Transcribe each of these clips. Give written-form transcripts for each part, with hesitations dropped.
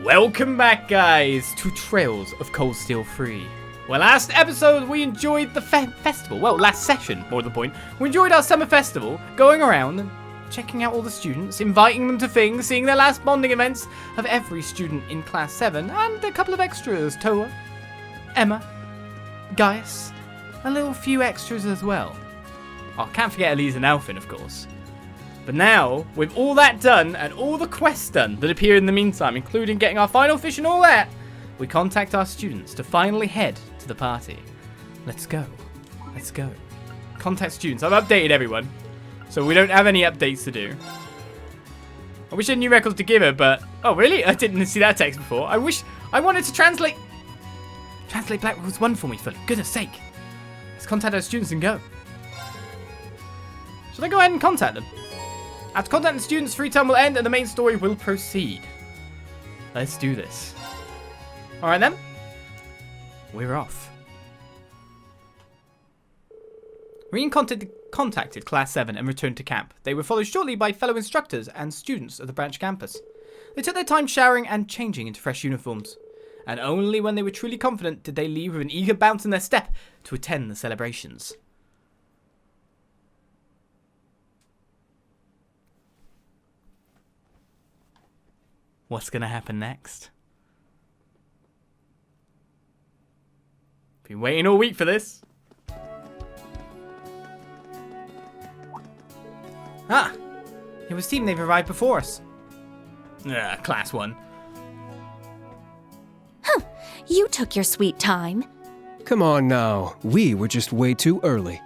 Welcome back, guys, to Trails of Cold Steel 3. Well, last episode we enjoyed the festival. Well, last session, more to the point. We enjoyed our summer festival, going around and checking out all the students, inviting them to things, seeing their last bonding events of every student in Class 7, and a couple of extras, Toa, Emma, Gaius, a little few extras as well. Oh, can't forget Elise and Alfin, of course. But now, with all that done, and all the quests done that appear in the meantime, including getting our final fish and all that, we contact our students to finally head to the party. Let's go. Let's go. Contact students. I've updated everyone, so we don't have any updates to do. I wish I had new records to give her, but... Oh, really? I didn't see that text before. I wanted to translate Black Records 1 for me, for goodness sake. Let's contact our students and go. Should I go ahead and contact them? After contacting the students, free time will end and the main story will proceed. Let's do this. Alright then. We're off. Rean contacted Class 7 and returned to camp. They were followed shortly by fellow instructors and students of the branch campus. They took their time showering and changing into fresh uniforms. And only when they were truly confident did they leave with an eager bounce in their step to attend the celebrations. What's going to happen next? Been waiting all week for this. Ah! It would seem they've arrived before us. Class 1. Huh. You took your sweet time. Come on now. We were just way too early.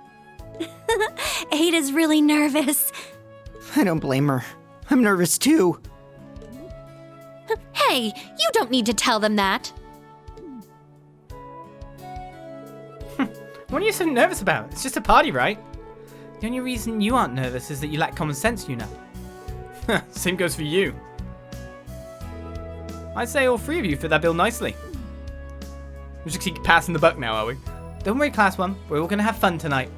Ada's really nervous. I don't blame her. I'm nervous too. Hey, you don't need to tell them that. What are you so nervous about? It's just a party, right? The only reason you aren't nervous is that you lack common sense, Yoona. Same goes for you. I'd say all three of you fit that bill nicely. We just keep passing the buck now, are we? Don't worry, Class 1. We're all going to have fun tonight.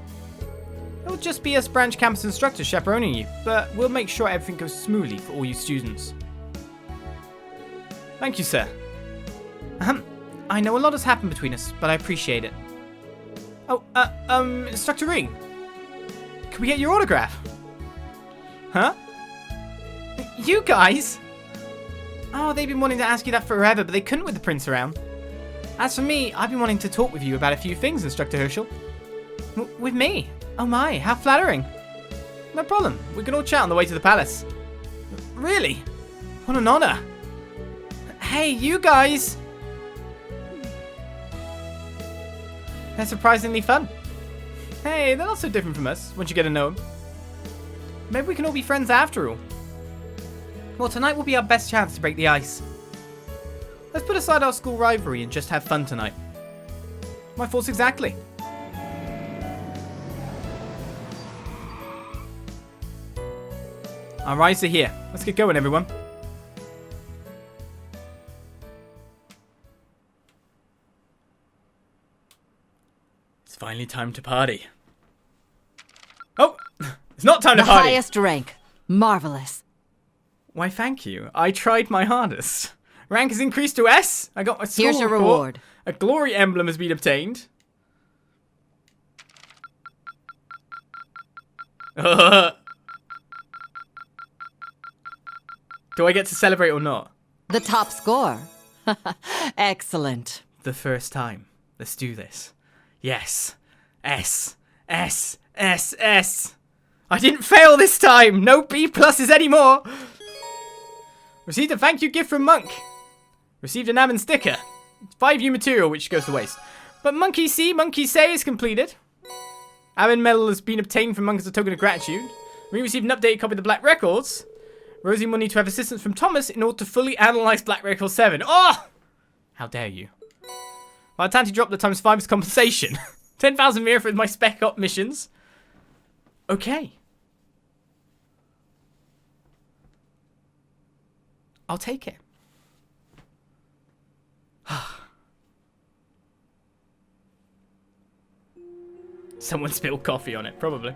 It'll just be us branch campus instructors chaperoning you, but we'll make sure everything goes smoothly for all you students. Thank you, sir. I know a lot has happened between us, but I appreciate it. Oh, Instructor Rean. Can we get your autograph? Huh? You guys? Oh, they've been wanting to ask you that forever, but they couldn't with the prince around. As for me, I've been wanting to talk with you about a few things, Instructor Herschel. With me? Oh my, how flattering. No problem. We can all chat on the way to the palace. Really? What an honor. Hey, you guys! They're surprisingly fun. Hey, they're not so different from us, once you get to know them. Maybe we can all be friends after all. Well, tonight will be our best chance to break the ice. Let's put aside our school rivalry and just have fun tonight. My thoughts exactly. Our rides are here. Let's get going, everyone. It's finally time to party. Oh, it's not time to party. The highest rank. Marvelous. Why, thank you. I tried my hardest. Rank has increased to S. I got my school Here's your report. reward. A glory emblem has been obtained. Do I get to celebrate or not? The top score. Excellent. The first time. Let's do this. Yes. S. S. S. S. I didn't fail this time. No B pluses anymore. Received a thank you gift from Monk. Received an Ammon sticker. 5U material, which goes to waste. But Monkey See, Monkey Say is completed. Ammon medal has been obtained from Monk as a token of gratitude. We received an updated copy of the Black Records. Rosie will need to have assistance from Thomas in order to fully analyze Black Record 7. Oh! How dare you. Well, Tanti dropped the times 5 as compensation. 10,000 mirror for my spec op missions. Okay. I'll take it. Someone spilled coffee on it, probably.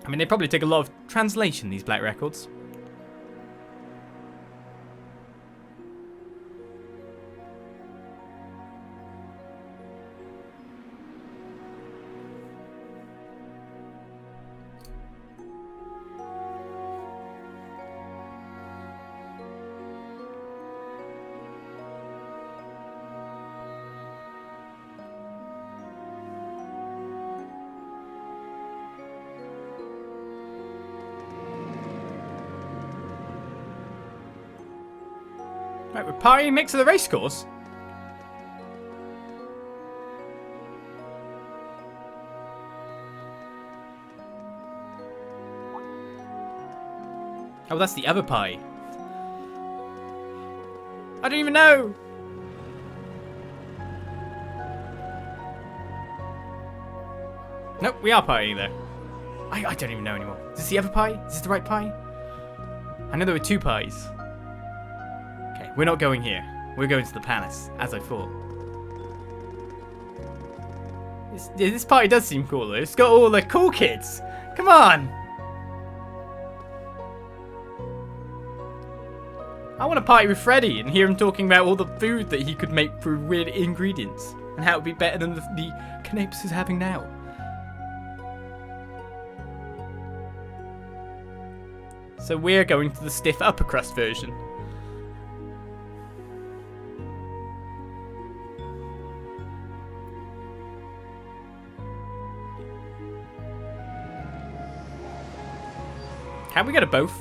I mean, they probably take a lot of translation, these Black Records. Right, we're partying next to the race course. Oh, that's the other pie. I don't even know. Nope, we are partying there. I don't even know anymore. Is this the other pie? Is this the right pie? I know there were two pies. Okay, we're not going here. We're going to the palace, as I thought. This party does seem cool though. It's got all the cool kids. Come on. I want to party with Freddy and hear him talking about all the food that he could make through weird ingredients and how it would be better than the canapes is having now. So we're going to the stiff upper crust version. Can we go to both?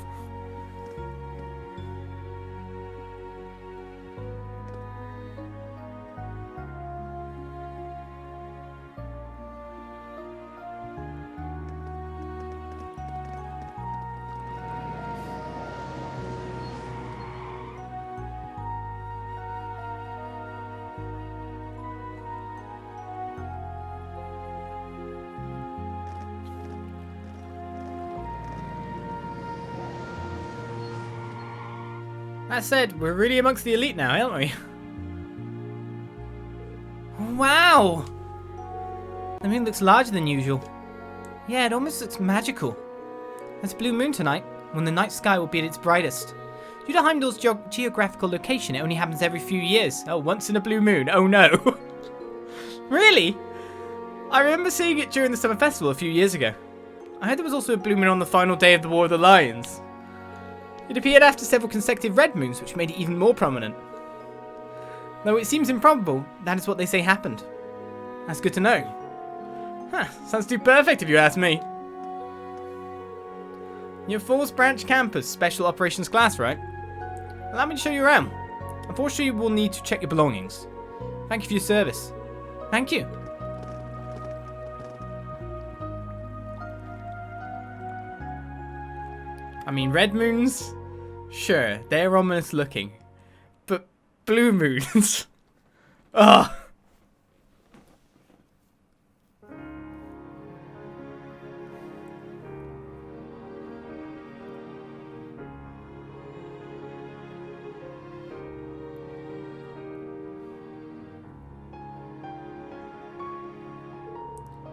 That said, we're really amongst the elite now, aren't we? Wow! The moon looks larger than usual. Yeah, it almost looks magical. There's a blue moon tonight, when the night sky will be at its brightest. Due to Heimdall's geographical location, it only happens every few years. Oh, once in a blue moon. Oh no. Really? I remember seeing it during the summer festival a few years ago. I heard there was also a blue moon on the final day of the War of the Lions. It appeared after several consecutive red moons, which made it even more prominent. Though it seems improbable, that is what they say happened. That's good to know. Huh, sounds too perfect if you ask me. You're Thors Branch Campus, Special Operations Class, right? Allow me to show you around. Unfortunately, you will need to check your belongings. Thank you for your service. Thank you. I mean, red moons? Sure, they're ominous looking. But blue moons? Ugh.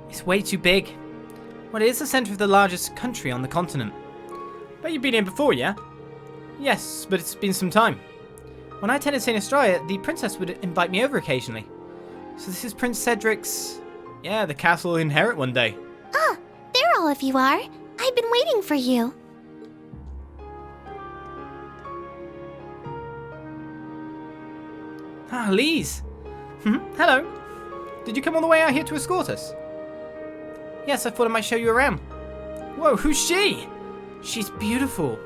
It's way too big. Well, it is the center of the largest country on the continent. But you've been here before, yeah? Yes, but it's been some time. When I attended St. Estrella, the princess would invite me over occasionally. So this is Prince Cedric's... yeah, the castle he'll inherit one day. Ah, there all of you are. I've been waiting for you. Ah, Leeves. Hello. Did you come all the way out here to escort us? Yes, I thought I might show you around. Whoa, who's she? She's beautiful.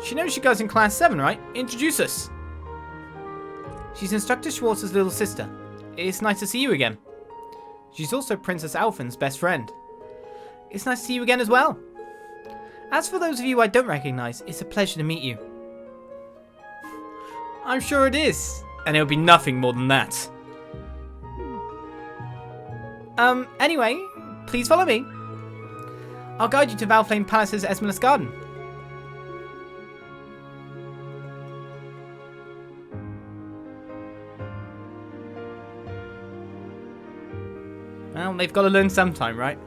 She knows she goes in Class 7, right? Introduce us. She's Instructor Schwarzer's little sister. It's nice to see you again. She's also Princess Alphen's best friend. It's nice to see you again as well. As for those of you I don't recognize, it's a pleasure to meet you. I'm sure it is. And it'll be nothing more than that. Anyway, please follow me. I'll guide you to Valflame Palace's Esmelas Garden. Well, they've got to learn sometime, right?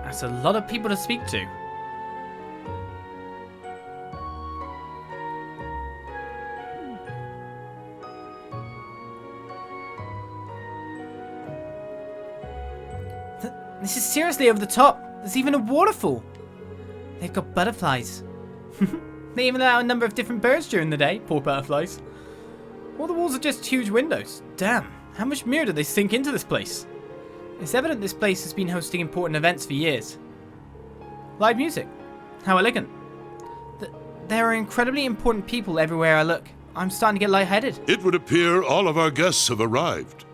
That's a lot of people to speak to. This is seriously over the top. There's even a waterfall. They've got butterflies. They even allow a number of different birds during the day. Poor butterflies. All the walls are just huge windows. Damn, how much mirror do they sink into this place? It's evident this place has been hosting important events for years. Live music. How elegant. There are incredibly important people everywhere I look. I'm starting to get lightheaded. It would appear all of our guests have arrived.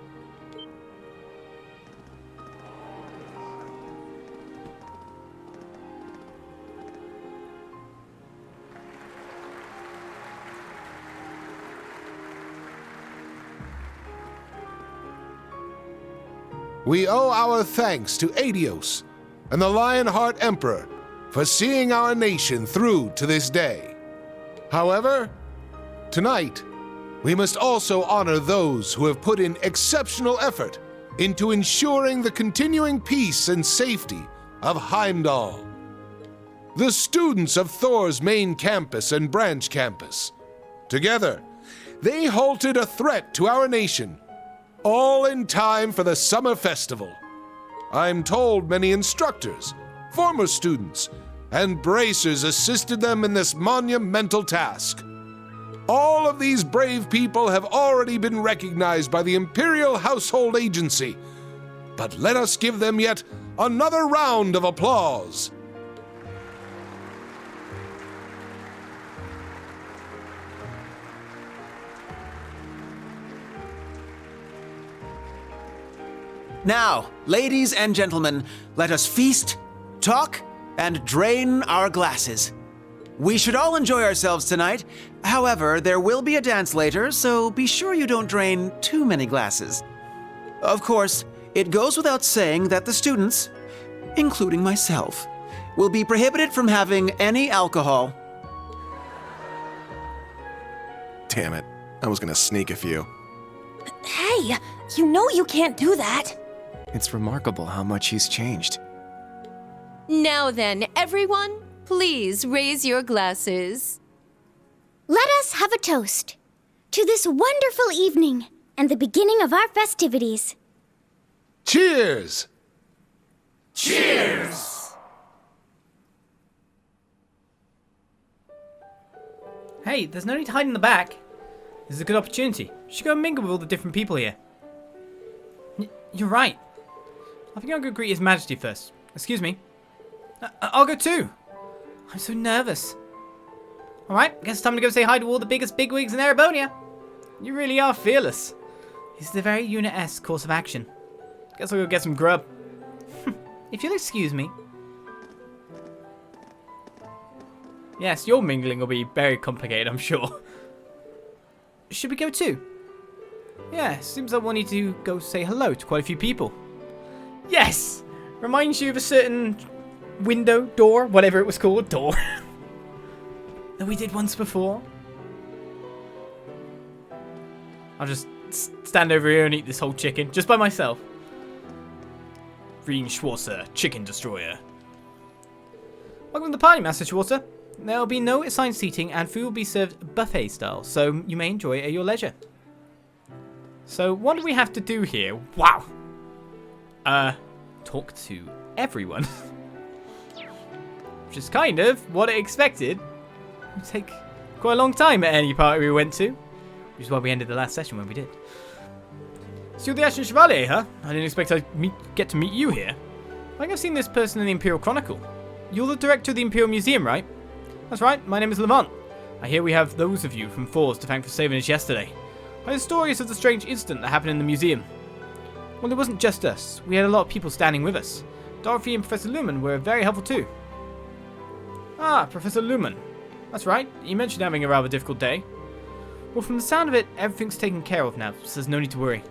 We owe our thanks to Adios and the Lionheart Emperor for seeing our nation through to this day. However, tonight, we must also honor those who have put in exceptional effort into ensuring the continuing peace and safety of Heimdall. The students of Thor's main campus and branch campus. Together, they halted a threat to our nation, all in time for the summer festival. I'm told many instructors, former students, and bracers assisted them in this monumental task. All of these brave people have already been recognized by the Imperial Household Agency, but let us give them yet another round of applause. Now, ladies and gentlemen, let us feast, talk, and drain our glasses. We should all enjoy ourselves tonight. However, there will be a dance later, so be sure you don't drain too many glasses. Of course, it goes without saying that the students, including myself, will be prohibited from having any alcohol. Damn it. I was gonna sneak a few. Hey, you know you can't do that. It's remarkable how much he's changed. Now then, everyone, please raise your glasses. Let us have a toast to this wonderful evening and the beginning of our festivities. Cheers! Cheers! Hey, there's no need to hide in the back. This is a good opportunity. We should go and mingle with all the different people here. You're right. I think I'll go greet His Majesty first. Excuse me. I'll go too. I'm so nervous. Alright, guess it's time to go say hi to all the biggest bigwigs in Erebonia. You really are fearless. This is a very Yoona-esque course of action. Guess I'll go get some grub. If you'll excuse me. Yes, your mingling will be very complicated, I'm sure. Should we go too? Yeah, seems like we'll need to go say hello to quite a few people. Yes! Reminds you of a certain window, door, whatever it was called, door. That we did once before. I'll just stand over here and eat this whole chicken, just by myself. Rean Schwarzer, Chicken Destroyer. Welcome to the party, Master Schwarzer. There will be no assigned seating and food will be served buffet style, so you may enjoy at your leisure. So what do we have to do here? Wow. Talk to everyone. Which is kind of what I expected. It would take quite a long time at any party we went to. Which is why we ended the last session when we did. So you're the Ashen Chevalier, huh? I didn't expect I'd get to meet you here. I think I've seen this person in the Imperial Chronicle. You're the director of the Imperial Museum, right? That's right, my name is Levant. I hear we have those of you from Thors to thank for saving us yesterday. I heard stories of the strange incident that happened in the museum. Well, it wasn't just us. We had a lot of people standing with us. Dorothy and Professor Lumen were very helpful too. Ah, Professor Lumen. That's right, you mentioned having a rather difficult day. Well, from the sound of it, everything's taken care of now, so there's no need to worry.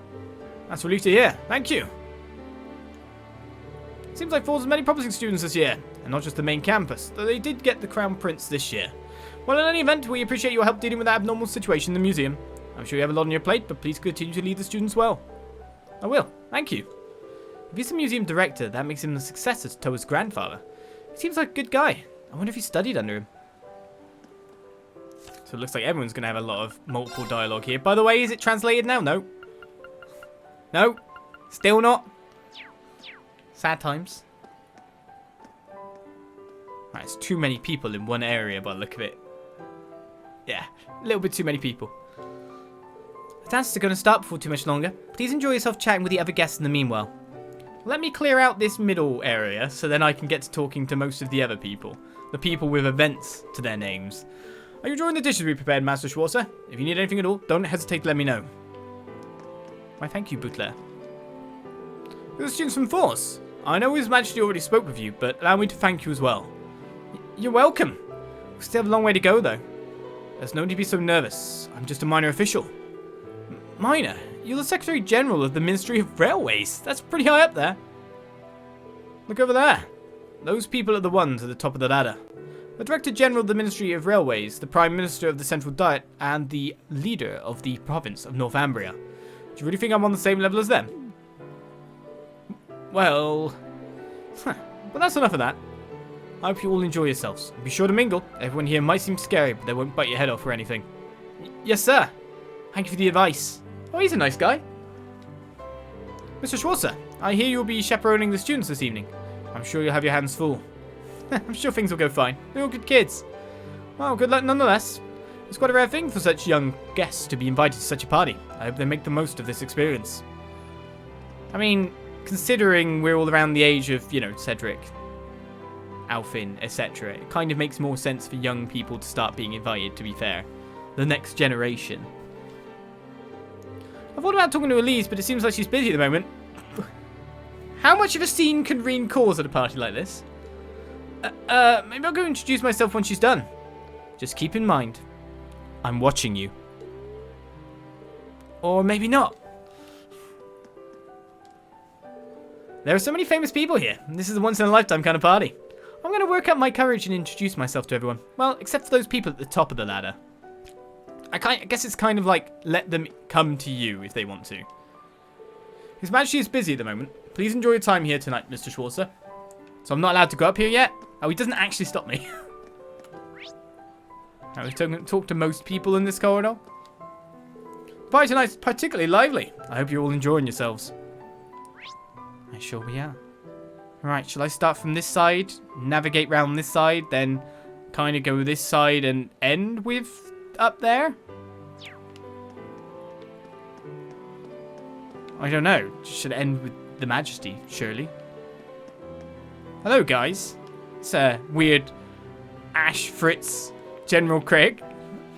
That's a relief to hear. Thank you. Seems like Thors has many promising students this year, and not just the main campus, though they did get the Crown Prince this year. Well, in any event, we appreciate your help dealing with that abnormal situation in the museum. I'm sure you have a lot on your plate, but please continue to lead the students well. I will. Thank you. If he's the museum director, that makes him the successor to Toa's grandfather. He seems like a good guy. I wonder if he studied under him. So it looks like everyone's going to have a lot of multiple dialogue here. By the way, is it translated now? No. No. Still not. Sad times. Right, it's too many people in one area by the look of it. Yeah, a little bit too many people. The dances are going to start before too much longer. Please enjoy yourself chatting with the other guests in the meanwhile. Let me clear out this middle area so then I can get to talking to most of the other people. The people with events to their names. Are you enjoying the dishes we prepared, Master Schwarzer? If you need anything at all, don't hesitate to let me know. Why, thank you, Butler. You're the students from Force. I know His Majesty already spoke with you, but allow me to thank you as well. You're welcome. We still have a long way to go, though. There's no need to be so nervous. I'm just a minor official. Minor? You're the Secretary General of the Ministry of Railways. That's pretty high up there. Look over there. Those people are the ones at the top of the ladder. The Director General of the Ministry of Railways, the Prime Minister of the Central Diet, and the leader of the province of Northumbria. Do you really think I'm on the same level as them? Well... well, that's enough of that. I hope you all enjoy yourselves. Be sure to mingle. Everyone here might seem scary, but they won't bite your head off or anything. Yes, sir. Thank you for the advice. Oh, he's a nice guy. Mr. Schwarzer, I hear you'll be chaperoning the students this evening. I'm sure you'll have your hands full. I'm sure things will go fine. They're all good kids. Well, good luck nonetheless. It's quite a rare thing for such young guests to be invited to such a party. I hope they make the most of this experience. I mean, considering we're all around the age of, you know, Cedric, Alfin, etc., it kind of makes more sense for young people to start being invited, to be fair. The next generation. I thought about talking to Elise, but it seems like she's busy at the moment. How much of a scene can Rean cause at a party like this? Maybe I'll go introduce myself when she's done. Just keep in mind, I'm watching you. Or maybe not. There are so many famous people here. This is a once-in-a-lifetime kind of party. I'm going to work up my courage and introduce myself to everyone. Well, except for those people at the top of the ladder. I guess it's kind of like, let them come to you if they want to. His Majesty is busy at the moment. Please enjoy your time here tonight, Mr. Schwarzer. So I'm not allowed to go up here yet? Oh, he doesn't actually stop me. Now, we've talked to most people in this corridor. The party tonight's particularly lively. I hope you're all enjoying yourselves. I sure we are. Right, shall I start from this side, navigate round this side, then kind of go this side and end with up there? I don't know. Should end with the Majesty, surely. Hello, guys. It's a weird Ash, Fritz, General Craig.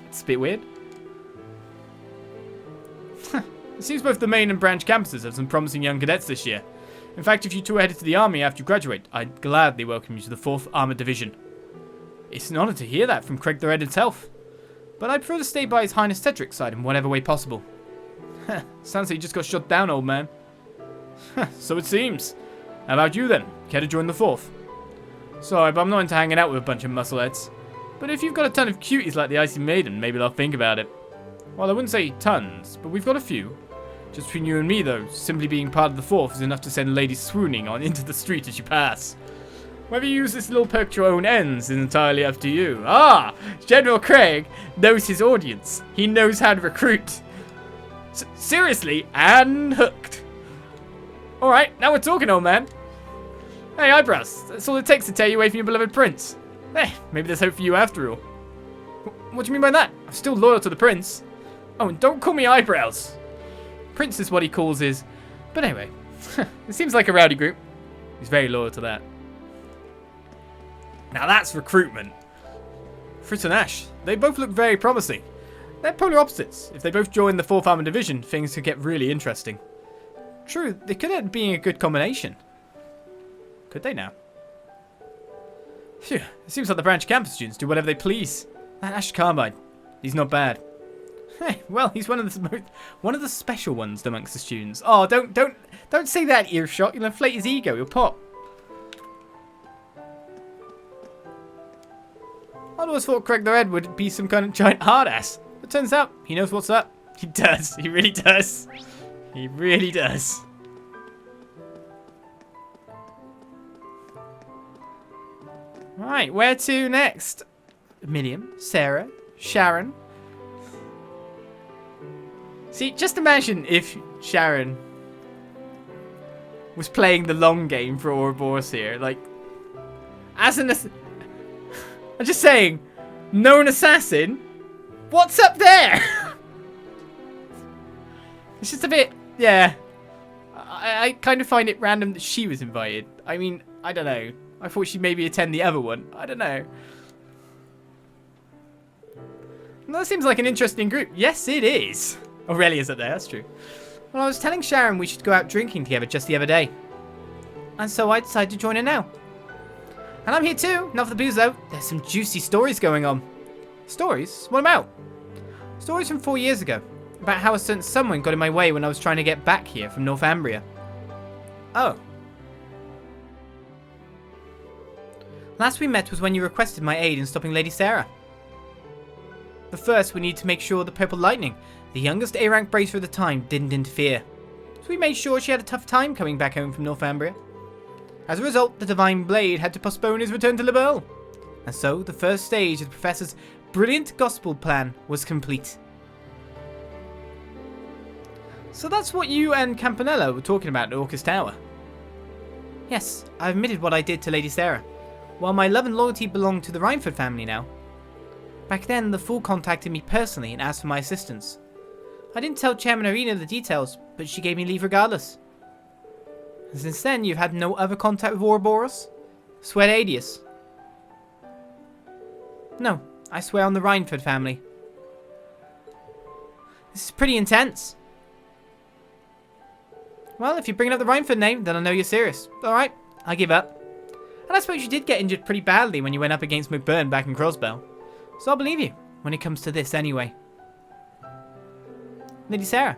It's a bit weird. It seems both the main and branch campuses have some promising young cadets this year. In fact, if you two are headed to the army after you graduate, I'd gladly welcome you to the 4th Armoured Division. It's an honour to hear that from Craig the Red himself. But I'd prefer to stay by His Highness Cedric's side in whatever way possible. Sounds like you just got shot down, old man. So it seems. How about you then? Care to join the 4th? Sorry, but I'm not into hanging out with a bunch of muscleheads. But if you've got a ton of cuties like the Icy Maiden, maybe they'll think about it. Well, I wouldn't say tons, but we've got a few. Just between you and me, though, simply being part of the 4th is enough to send ladies swooning on into the street as you pass. Whether you use this little perk to your own ends is entirely up to you. Ah! General Craig knows his audience. He knows how to recruit. Seriously, and hooked. Alright, now we're talking, old man. Hey, eyebrows. That's all it takes to tear you away from your beloved prince. Hey, maybe there's hope for you after all. What do you mean by that? I'm still loyal to the prince. Oh, and don't call me eyebrows. Prince is what he calls his... But anyway, it seems like a rowdy group. He's very loyal to that. Now that's recruitment. Fritz and Ash, they both look very promising. They're polar opposites. If they both join the 4th Armoured Division, things could get really interesting. True, they could end up being a good combination. Could they now? Phew, it seems like the branch campus students do whatever they please. That Ash Carmine, he's not bad. Hey, well, he's one of the special ones amongst the students. Oh, don't say that, Earshot. You'll inflate his ego. He'll pop. I'd always thought Craig the Red would be some kind of giant hard ass. But turns out, he knows what's up. He does. He really does. He really does. Right, where to next? Miriam, Sarah, Sharon. See, just imagine if Sharon was playing the long game for Ouroboros here. Like, as an... I'm just saying, known assassin, what's up there? It's just a bit, yeah. I kind of find it random that she was invited. I mean, I don't know. I thought she'd maybe attend the other one. I don't know. Well, that seems like an interesting group. Yes, it is. Aurelia's up there, that's true. Well, I was telling Sharon we should go out drinking together just the other day. And so I decided to join her now. And I'm here too. Not for the booze though. There's some juicy stories going on. Stories? What about? Stories from 4 years ago. About how a certain someone got in my way when I was trying to get back here from Northumbria. Oh. Last we met was when you requested my aid in stopping Lady Sarah. But first we need to make sure the Purple Lightning, the youngest A-rank bracer at the time, didn't interfere. So we made sure she had a tough time coming back home from Northumbria. As a result, the Divine Blade had to postpone his return to Lebel. And so the first stage of the Professor's brilliant gospel plan was complete. So that's what you and Campanella were talking about at Orcus Tower. Yes, I admitted what I did to Lady Sarah. While my love and loyalty belong to the Rhineford family now. Back then, the Fool contacted me personally and asked for my assistance. I didn't tell Chairman Arena the details, but she gave me leave regardless. And since then, you've had no other contact with Ouroboros? Swear to Adius. No, I swear on the Rhineford family. This is pretty intense. Well, if you're bringing up the Rhineford name, then I know you're serious. Alright, I give up. And I suppose you did get injured pretty badly when you went up against McBurn back in Crosbell. So I'll believe you, when it comes to this anyway. Lady Sarah,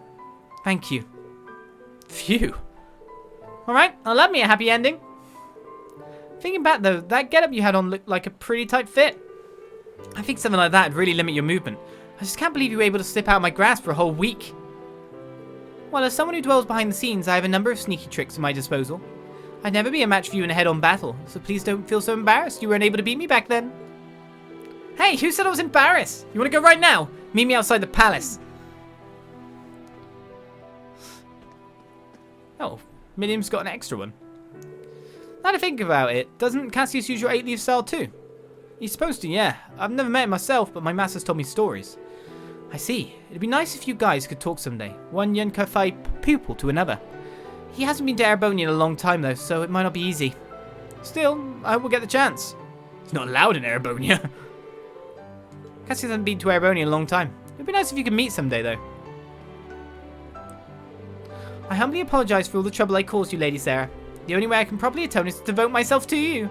thank you. Phew. Alright, I'll love me a happy ending. Thinking back though, that getup you had on looked like a pretty tight fit. I think something like that would really limit your movement. I just can't believe you were able to slip out of my grasp for a whole week. Well, as someone who dwells behind the scenes, I have a number of sneaky tricks at my disposal. I'd never be a match for you in a head-on battle, so please don't feel so embarrassed you weren't able to beat me back then. Hey, who said I was embarrassed? You want to go right now? Meet me outside the palace. Oh, Miriam's got an extra one. Now to think about it, doesn't Cassius use your 8-leaf style too? He's supposed to, yeah. I've never met him myself, but my master's told me stories. I see. It'd be nice if you guys could talk someday. One Yunkafai pupil to another. He hasn't been to Erebonia in a long time though, so it might not be easy. Still, I hope we'll get the chance. He's not allowed in Erebonia. Cassius hasn't been to Erebonia in a long time. It'd be nice if you could meet someday though. I humbly apologise for all the trouble I caused you, Lady Sarah. The only way I can properly atone is to devote myself to you.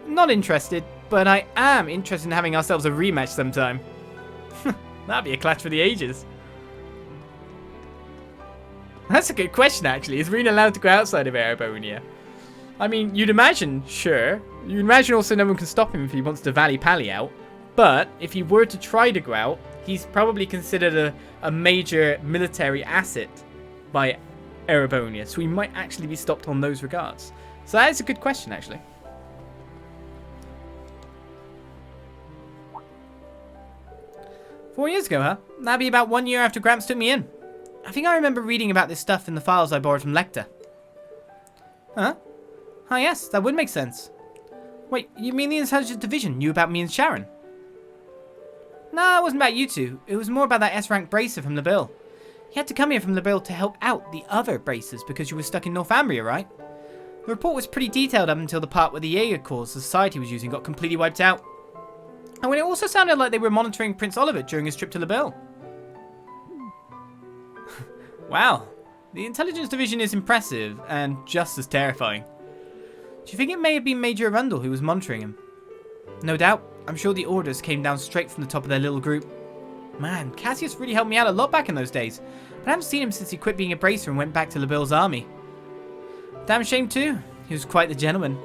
Not interested, but I am interested in having ourselves a rematch sometime. That'd be a clash for the ages. That's a good question, actually. Is Rean allowed to go outside of Erebonia? I mean, you'd imagine, sure. You'd imagine also no one can stop him if he wants to Valley Pally out. But if he were to try to go out, he's probably considered a major military asset by Erebonia. So he might actually be stopped on those regards. So that is a good question, actually. "4 years ago, huh? That'd be about 1 year after Gramps took me in. I think I remember reading about this stuff in the files I borrowed from Lecter." Huh? Ah yes, that would make sense. Wait, you mean the Intelligence Division knew about me and Sharon? No, it wasn't about you two. It was more about that S-rank bracer from Lebel. He had to come here from Lebel to help out the other bracers because you were stuck in Northumbria, right? The report was pretty detailed up until the part where the Jaeger cores the society was using got completely wiped out. And when it also sounded like they were monitoring Prince Oliver during his trip to Lebel. Wow, the Intelligence Division is impressive and just as terrifying. Do you think it may have been Major Arundel who was monitoring him? No doubt. I'm sure the orders came down straight from the top of their little group. Man, Cassius really helped me out a lot back in those days, but I haven't seen him since he quit being a bracer and went back to Lebel's army. Damn shame too. He was quite the gentleman.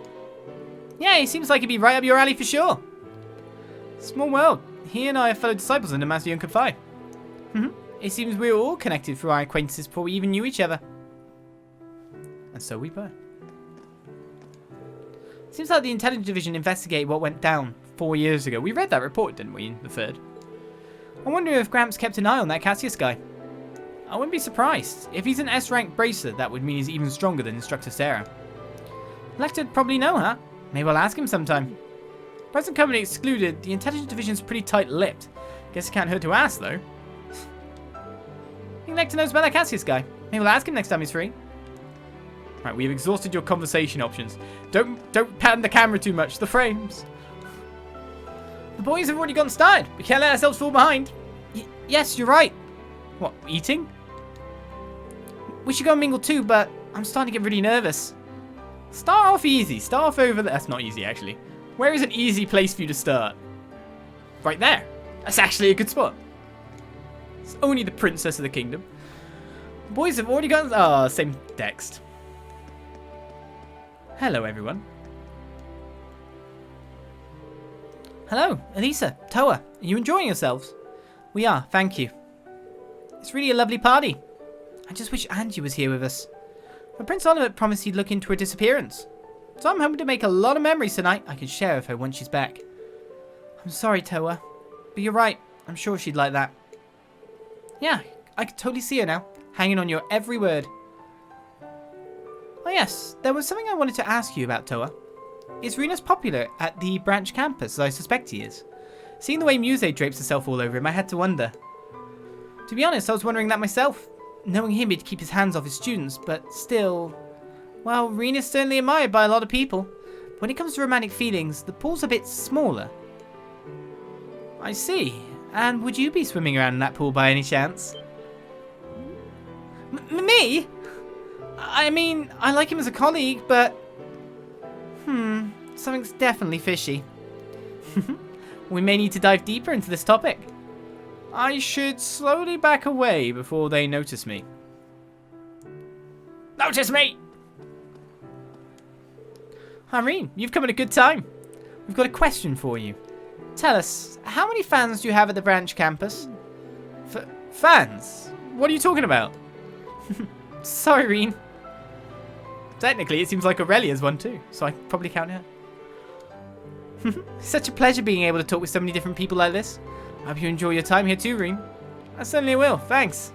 Yeah, he seems like he'd be right up your alley for sure. Small world. He and I are fellow disciples in the Master Yunka Phi. It seems we were all connected through our acquaintances before we even knew each other. And so we were. Seems like the Intelligence Division investigated what went down 4 years ago. We read that report, didn't we, in the third? I wonder if Gramps kept an eye on that Cassius guy. I wouldn't be surprised. If he's an S-rank bracer, that would mean he's even stronger than Instructor Sarah. Lecter'd probably know, huh? Maybe I'll ask him sometime. Present company excluded, the intelligence division's pretty tight-lipped. Guess it can't hurt to ask, though. I think Lecter knows about that Cassius guy. Maybe we'll ask him next time he's free. Right, we've exhausted your conversation options. Don't pan the camera too much. The frames. The boys have already gotten started. We can't let ourselves fall behind. Yes, you're right. What, eating? We should go and mingle too, but I'm starting to get really nervous. Start off easy. Start off over there. That's not easy, actually. Where is an easy place for you to start? Right there. That's actually a good spot. It's only the princess of the kingdom. The boys have already gotten... Oh, same text. Hello, everyone. Hello, Elisa, Toa. Are you enjoying yourselves? We are, thank you. It's really a lovely party. I just wish Angie was here with us. But Prince Oliver promised he'd look into her disappearance. So I'm hoping to make a lot of memories tonight I can share with her once she's back. I'm sorry, Toa. But you're right. I'm sure she'd like that. Yeah, I can totally see her now. Hanging on your every word. Oh yes, there was something I wanted to ask you about, Toa. Is Rean as popular at the branch campus as I suspect he is? Seeing the way Muse drapes herself all over him, I had to wonder. To be honest, I was wondering that myself. Knowing him, he'd keep his hands off his students, but still... Well, Rean is certainly admired by a lot of people. But when it comes to romantic feelings, the pool's a bit smaller. I see. And would you be swimming around in that pool by any chance? Me? I mean, I like him as a colleague, but... something's definitely fishy. We may need to dive deeper into this topic. I should slowly back away before they notice me. Notice me! Irene, you've come at a good time. We've got a question for you. Tell us, how many fans do you have at the branch campus? Fans? What are you talking about? Sorry, Rean. Technically, it seems like Aurelia's one too, so I can probably count her. It's such a pleasure being able to talk with so many different people like this. I hope you enjoy your time here too, Rean. I certainly will, thanks.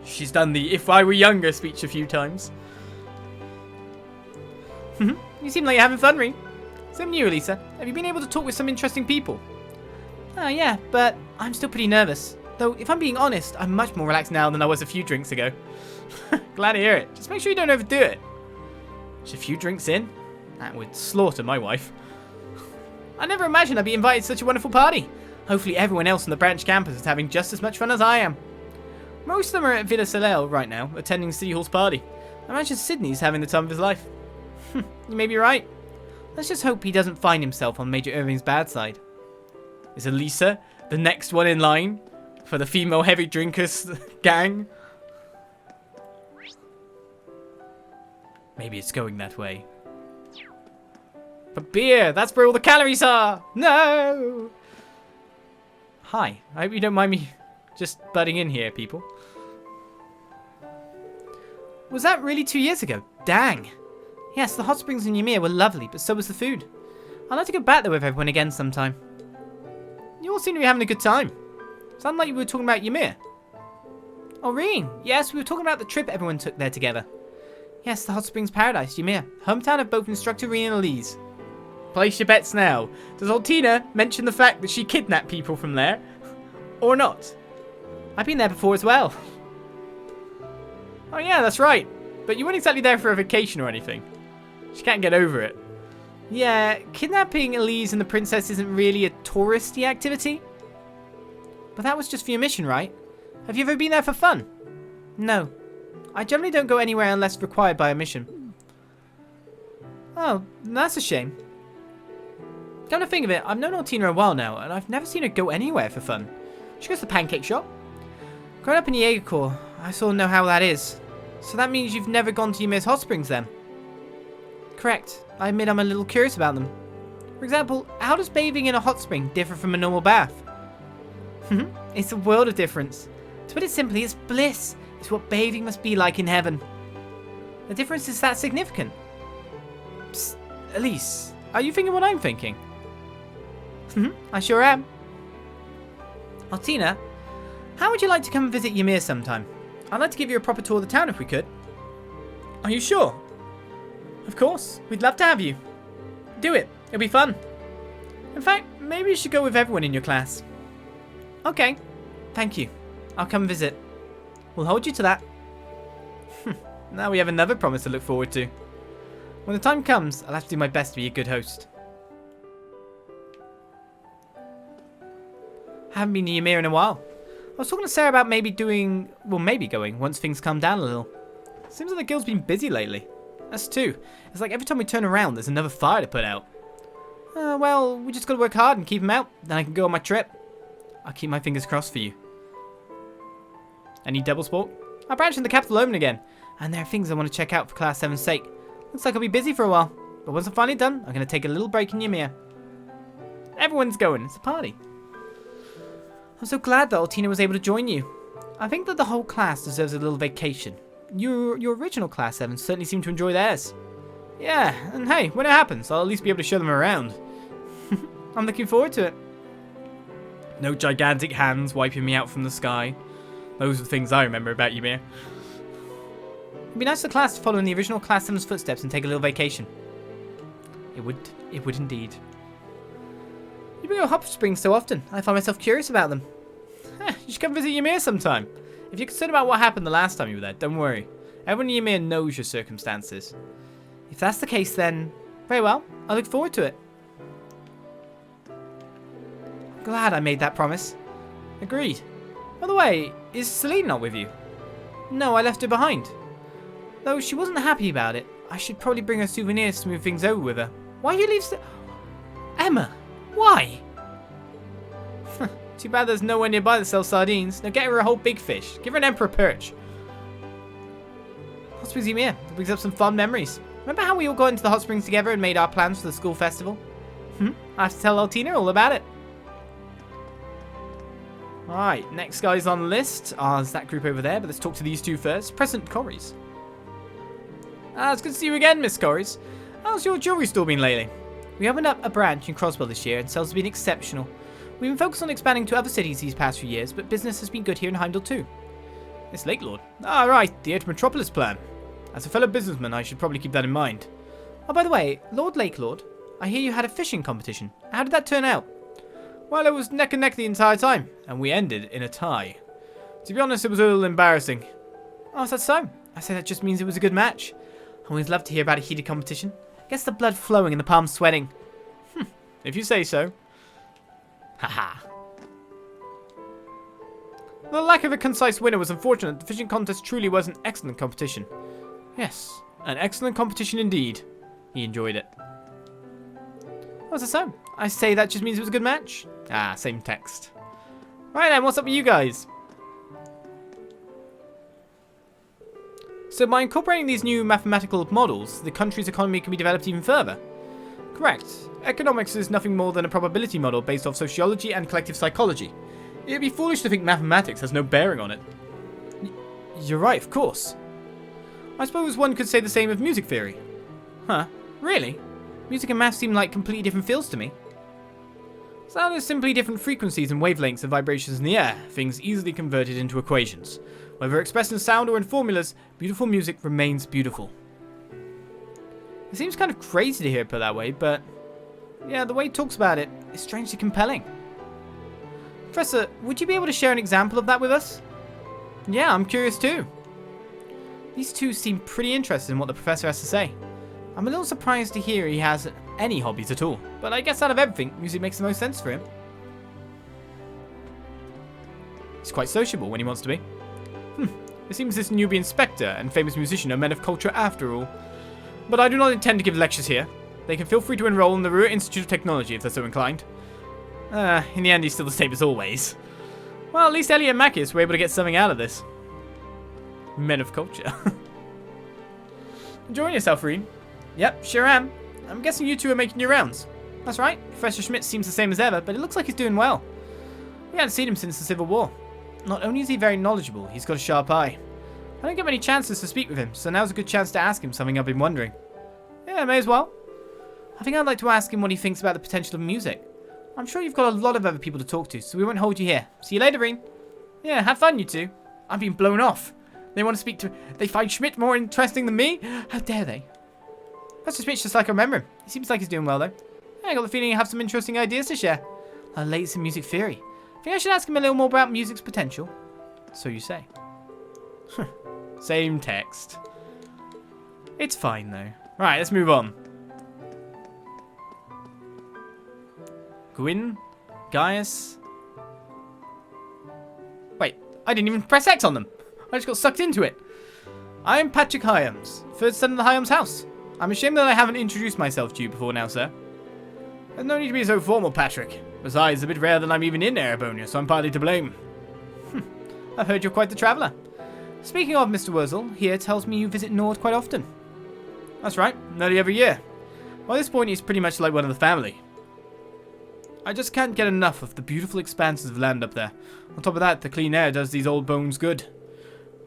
She's done the "if I were younger" speech a few times. You seem like you're having fun, Rean. Same to you, Elisa. Have you been able to talk with some interesting people? Oh yeah, but I'm still pretty nervous. Though, if I'm being honest, I'm much more relaxed now than I was a few drinks ago. Glad to hear it. Just make sure you don't overdo it. Just a few drinks in? That would slaughter my wife. I never imagined I'd be invited to such a wonderful party. Hopefully everyone else on the branch campus is having just as much fun as I am. Most of them are at Villa Soleil right now, attending City Hall's party. I imagine Sydney's having the time of his life. You may be right. Let's just hope he doesn't find himself on Major Irving's bad side. Is Elisa the next one in line for the female heavy drinkers gang? Maybe it's going that way. But beer, that's where all the calories are! No! Hi, I hope you don't mind me just butting in here, people. Was that really 2 years ago? Dang! Yes, the hot springs in Ymir were lovely, but so was the food. I'd like to go back there with everyone again sometime. You all seem to be having a good time. Sounded like you were talking about Ymir. Oh, Rean, yes, we were talking about the trip everyone took there together. Yes, the hot springs paradise, Ymir, hometown of both Instructor Rean and Elise. Place your bets now. Does Altina mention the fact that she kidnapped people from there? Or not? I've been there before as well. Oh yeah, that's right. But you weren't exactly there for a vacation or anything. She can't get over it. Yeah, kidnapping Elise and the princess isn't really a touristy activity. But that was just for your mission, right? Have you ever been there for fun? No. I generally don't go anywhere unless required by a mission. Oh, that's a shame. Come to think of it, I've known Altina a while now, and I've never seen her go anywhere for fun. She goes to the pancake shop. Growing up in Jaegercorps, I sort of know how that is. So that means you've never gone to Ymir's hot springs then? Correct. I admit I'm a little curious about them. For example, how does bathing in a hot spring differ from a normal bath? It's a world of difference. To put it simply, it's bliss. It's what bathing must be like in heaven. The difference is that significant. Psst, Elise, are you thinking what I'm thinking? I sure am. Altina, How would you like to come and visit Ymir sometime? I'd like to give you a proper tour of the town if we could. Are you sure? Of course, we'd love to have you. Do it, it'll be fun. In fact, maybe you should go with everyone in your class. Okay, thank you. I'll come visit. We'll hold you to that. Now we have another promise to look forward to. When the time comes, I'll have to do my best to be a good host. Haven't been to Ymir in a while. I was talking to Sarah about maybe going once things calm down a little. Seems like the guild's been busy lately. Us too. It's like every time we turn around, there's another fire to put out. Well, we just gotta work hard and keep them out. Then I can go on my trip. I'll keep my fingers crossed for you. Any double sport? I branched into Capital Omen again, and there are things I want to check out for Class 7's sake. Looks like I'll be busy for a while, but once I'm finally done, I'm gonna take a little break in Ymir. Everyone's going. It's a party. I'm so glad that Altina was able to join you. I think that the whole class deserves a little vacation. Your original Class 7 certainly seemed to enjoy theirs. Yeah, and hey, when it happens, I'll at least be able to show them around. I'm looking forward to it. No gigantic hands wiping me out from the sky. Those are the things I remember about Ymir. It'd be nice for the class to follow in the original Class 7's footsteps and take a little vacation. It would indeed. You bring up hot springs so often, I find myself curious about them. You should come visit Ymir sometime. If you're concerned about what happened the last time you were there, don't worry. Everyone in Ymir knows your circumstances. If that's the case, then very well. I look forward to it. Glad I made that promise. Agreed. By the way, is Celine not with you? No, I left her behind. Though she wasn't happy about it, I should probably bring her souvenirs to move things over with her. Why do you leave Emma, why? Too bad there's nowhere nearby that sells sardines. Now get her a whole big fish. Give her an emperor perch. Hot Springs Ymir. That brings up some fond memories. Remember how we all got into the hot springs together and made our plans for the school festival? I have to tell Altina all about it. Alright, next guys on the list is that group over there, but let's talk to these two first. President Corries. It's good to see you again, Miss Corries. How's your jewelry store been lately? We opened up a branch in Crosswell this year and sales have been exceptional. We've been focused on expanding to other cities these past few years, but business has been good here in Heimdall too. It's Lake Lord. Right, the Edge Metropolis plan. As a fellow businessman, I should probably keep that in mind. Oh, by the way, Lord Lake Lord, I hear you had a fishing competition. How did that turn out? Well, it was neck and neck the entire time, and we ended in a tie. To be honest, it was a little embarrassing. Oh, is that so? I say that just means it was a good match. I always love to hear about a heated competition. Gets the blood flowing and the palms sweating. If you say so. Haha. The lack of a concise winner was unfortunate. The fishing contest truly was an excellent competition. Yes, an excellent competition indeed. He enjoyed it. What's that so? I say that just means it was a good match. Same text. Right then, what's up with you guys? So by incorporating these new mathematical models, the country's economy can be developed even further. Correct. Economics is nothing more than a probability model based off sociology and collective psychology. It'd be foolish to think mathematics has no bearing on it. You're right, of course. I suppose one could say the same of music theory. Huh? Really? Music and math seem like completely different fields to me. Sound is simply different frequencies and wavelengths and vibrations in the air, things easily converted into equations. Whether expressed in sound or in formulas, beautiful music remains beautiful. It seems kind of crazy to hear it put that way, but yeah, the way he talks about it is strangely compelling. Professor, would you be able to share an example of that with us? Yeah, I'm curious too. These two seem pretty interested in what the professor has to say. I'm a little surprised to hear he has any hobbies at all, but I guess out of everything, music makes the most sense for him. He's quite sociable when he wants to be. It seems this newbie inspector and famous musician are men of culture after all. But I do not intend to give lectures here. They can feel free to enroll in the Ruhr Institute of Technology if they're so inclined. In the end, he's still the same as always. Well, at least Ellie and Makis were able to get something out of this. Men of culture. Enjoying yourself, Rean? Yep, sure am. I'm guessing you two are making your rounds. That's right, Professor Schmidt seems the same as ever, but it looks like he's doing well. We haven't seen him since the Civil War. Not only is he very knowledgeable, he's got a sharp eye. I don't get many chances to speak with him, so now's a good chance to ask him something I've been wondering. Yeah, may as well. I think I'd like to ask him what he thinks about the potential of music. I'm sure you've got a lot of other people to talk to, so we won't hold you here. See you later, Rean. Yeah, have fun, you two. I'm being blown off. They want to speak to... They find Schmidt more interesting than me? How dare they? Professor Schmidt's just like I remember him. He seems like he's doing well, though. I got the feeling you have some interesting ideas to share. Latest in music theory. Think I should ask him a little more about music's potential? So you say. Same text. It's fine, though. Right, let's move on. Gwyn? Gaius? Wait, I didn't even press X on them. I just got sucked into it. I am Patrick Hyams, first son of the Hyams house. I'm ashamed that I haven't introduced myself to you before now, sir. There's no need to be so formal, Patrick. Besides, it's a bit rare that I'm even in Erebonia, so I'm partly to blame. I've heard you're quite the traveller. Speaking of Mr. Wurzel, here tells me you visit Nord quite often. That's right, nearly every year. By this point, he's pretty much like one of the family. I just can't get enough of the beautiful expanses of land up there. On top of that, the clean air does these old bones good.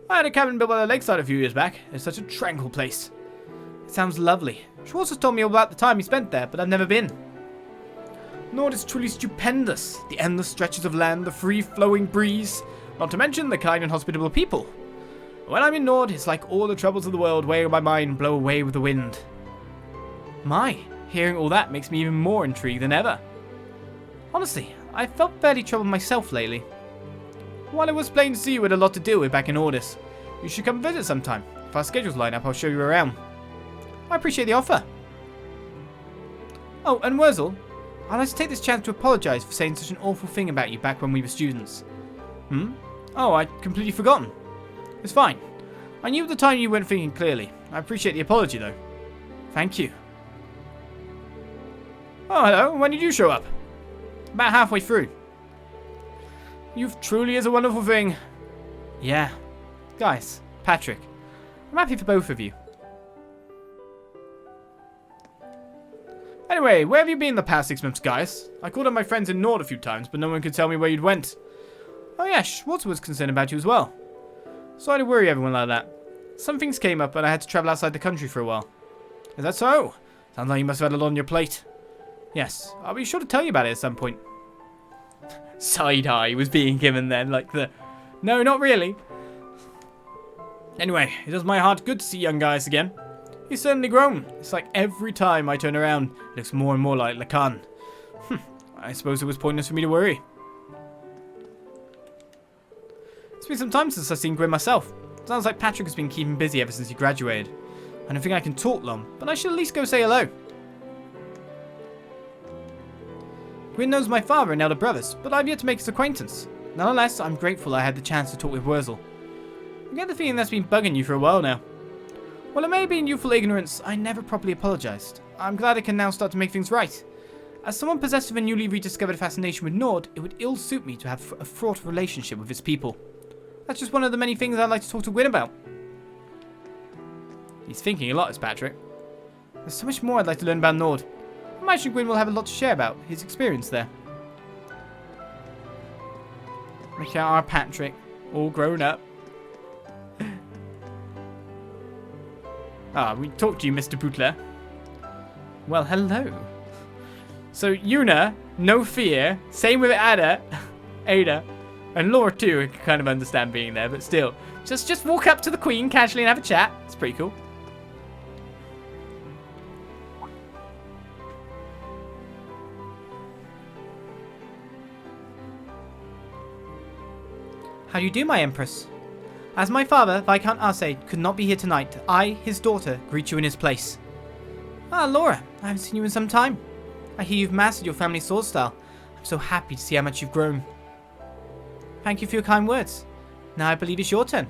I had a cabin built by the lakeside a few years back. It's such a tranquil place. It sounds lovely. Schwarzer told me all about the time he spent there, but I've never been. Nord is truly stupendous. The endless stretches of land, the free-flowing breeze, not to mention the kind and hospitable people. When I'm in Nord, it's like all the troubles of the world weighing on my mind blow away with the wind. My, hearing all that makes me even more intrigued than ever. Honestly, I felt fairly troubled myself lately. While it was plain to see you had a lot to deal with back in Ordis, you should come visit sometime. If our schedules line up, I'll show you around. I appreciate the offer. Oh, and Wurzel, I'd like to take this chance to apologise for saying such an awful thing about you back when we were students. Oh, I'd completely forgotten. It's fine. I knew at the time you weren't thinking clearly. I appreciate the apology, though. Thank you. Oh, hello. When did you show up? About halfway through. Youth truly is a wonderful thing. Yeah. Guys, Patrick, I'm happy for both of you. Anyway, where have you been the past 6 months, guys? I called up my friends in Nord a few times, but no one could tell me where you'd went. Oh yeah, Schwarzer was concerned about you as well. Sorry to worry everyone like that. Some things came up and I had to travel outside the country for a while. Is that so? Sounds like you must have had a lot on your plate. Yes, I'll be sure to tell you about it at some point. Side eye was being given then, like the... No, not really. Anyway, it does my heart good to see young guys again. He's certainly grown. It's like every time I turn around, it looks more and more like Lacan. I suppose it was pointless for me to worry. It's been some time since I've seen Gwyn myself. Sounds like Patrick has been keeping busy ever since he graduated. I don't think I can talk long, but I should at least go say hello. Gwyn knows my father and elder brothers, but I've yet to make his acquaintance. Nonetheless, I'm grateful I had the chance to talk with Wurzel. I get the feeling that's been bugging you for a while now. While it may be in youthful ignorance, I never properly apologised. I'm glad I can now start to make things right. As someone possessed of a newly rediscovered fascination with Nord, it would ill suit me to have a fraught relationship with its people. That's just one of the many things I'd like to talk to Gwyn about. He's thinking a lot, is Patrick. There's so much more I'd like to learn about Nord. I imagine Gwyn will have a lot to share about his experience there. Look at our Patrick, all grown up. We talked to you, Mr. Butler. Well, hello. So, Yoona, no fear. Same with Ada. And Laura, too, I can kind of understand being there, but still. Just walk up to the Queen casually and have a chat. It's pretty cool. How do you do, my Empress? As my father, Viscount Arce, could not be here tonight, I, his daughter, greet you in his place. Ah, Laura, I haven't seen you in some time. I hear you've mastered your family sword style. I'm so happy to see how much you've grown. Thank you for your kind words. Now I believe it's your turn.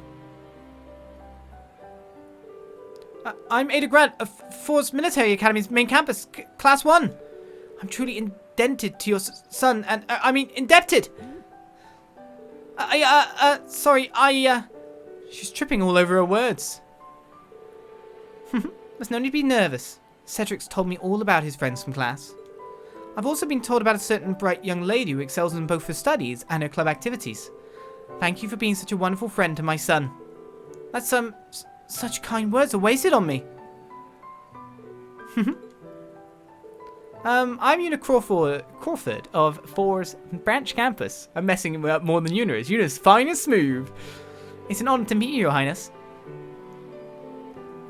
I'm Ada Grant of Thors Military Academy's main campus, Class I. I'm truly indebted to your son, and I mean indebted. She's tripping all over her words. There's no need to be nervous. Cedric's told me all about his friends from class. I've also been told about a certain bright young lady who excels in both her studies and her club activities. Thank you for being such a wonderful friend to my son. That's, such kind words are wasted on me. I'm Yoona Crawford of Thors Branch Campus. I'm messing him up more than Yoona is. Yoona's fine and smooth. It's an honor to meet you, Your Highness.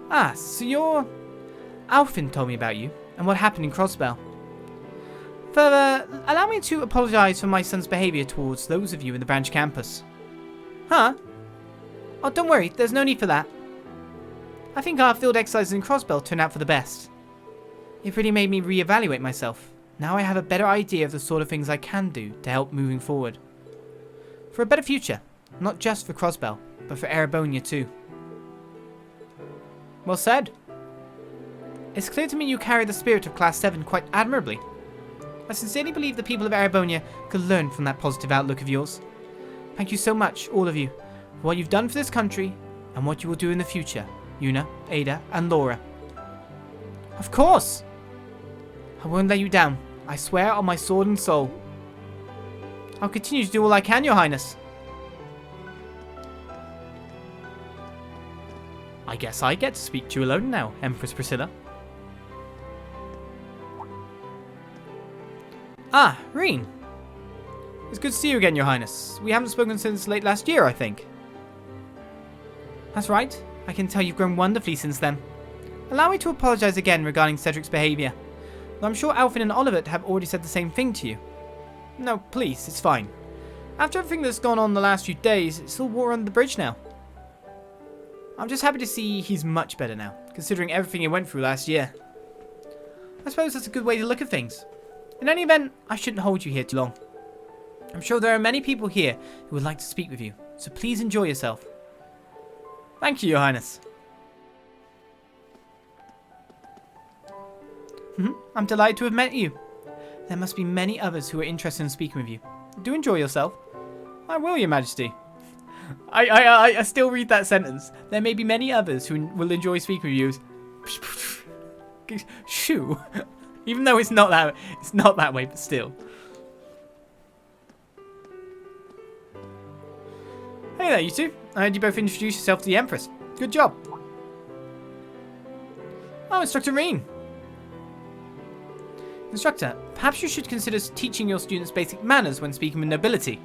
Ah, so you're... Alfin told me about you and what happened in Crossbell. Further, allow me to apologize for my son's behavior towards those of you in the branch campus. Huh? Oh, don't worry, there's no need for that. I think our field exercises in Crossbell turned out for the best. It really made me reevaluate myself. Now I have a better idea of the sort of things I can do to help moving forward. For a better future, not just for Crossbell, but for Erebonia too. Well said. It's clear to me you carry the spirit of Class VII quite admirably. I sincerely believe the people of Erebonia could learn from that positive outlook of yours. Thank you so much, all of you, for what you've done for this country and what you will do in the future, Yoona, Ada, and Laura. Of course! I won't let you down. I swear on my sword and soul. I'll continue to do all I can, Your Highness. I guess I get to speak to you alone now, Empress Priscilla. Ah, Rean. It's good to see you again, Your Highness. We haven't spoken since late last year, I think. That's right. I can tell you've grown wonderfully since then. Allow me to apologize again regarding Cedric's behavior. Though I'm sure Alfin and Oliver have already said the same thing to you. No, please, it's fine. After everything that's gone on the last few days, it's all water under the bridge now. I'm just happy to see he's much better now, considering everything he went through last year. I suppose that's a good way to look at things. In any event, I shouldn't hold you here too long. I'm sure there are many people here who would like to speak with you, so please enjoy yourself. Thank you, Your Highness. I'm delighted to have met you. There must be many others who are interested in speaking with you. Do enjoy yourself. I will, Your Majesty. I still read that sentence. There may be many others who will enjoy speaking with you. Shoo. Even though it's not that way, but still. Hey there, you two. I heard you both introduce yourself to the Empress. Good job. Oh, Instructor Rean. Instructor, perhaps you should consider teaching your students basic manners when speaking with nobility.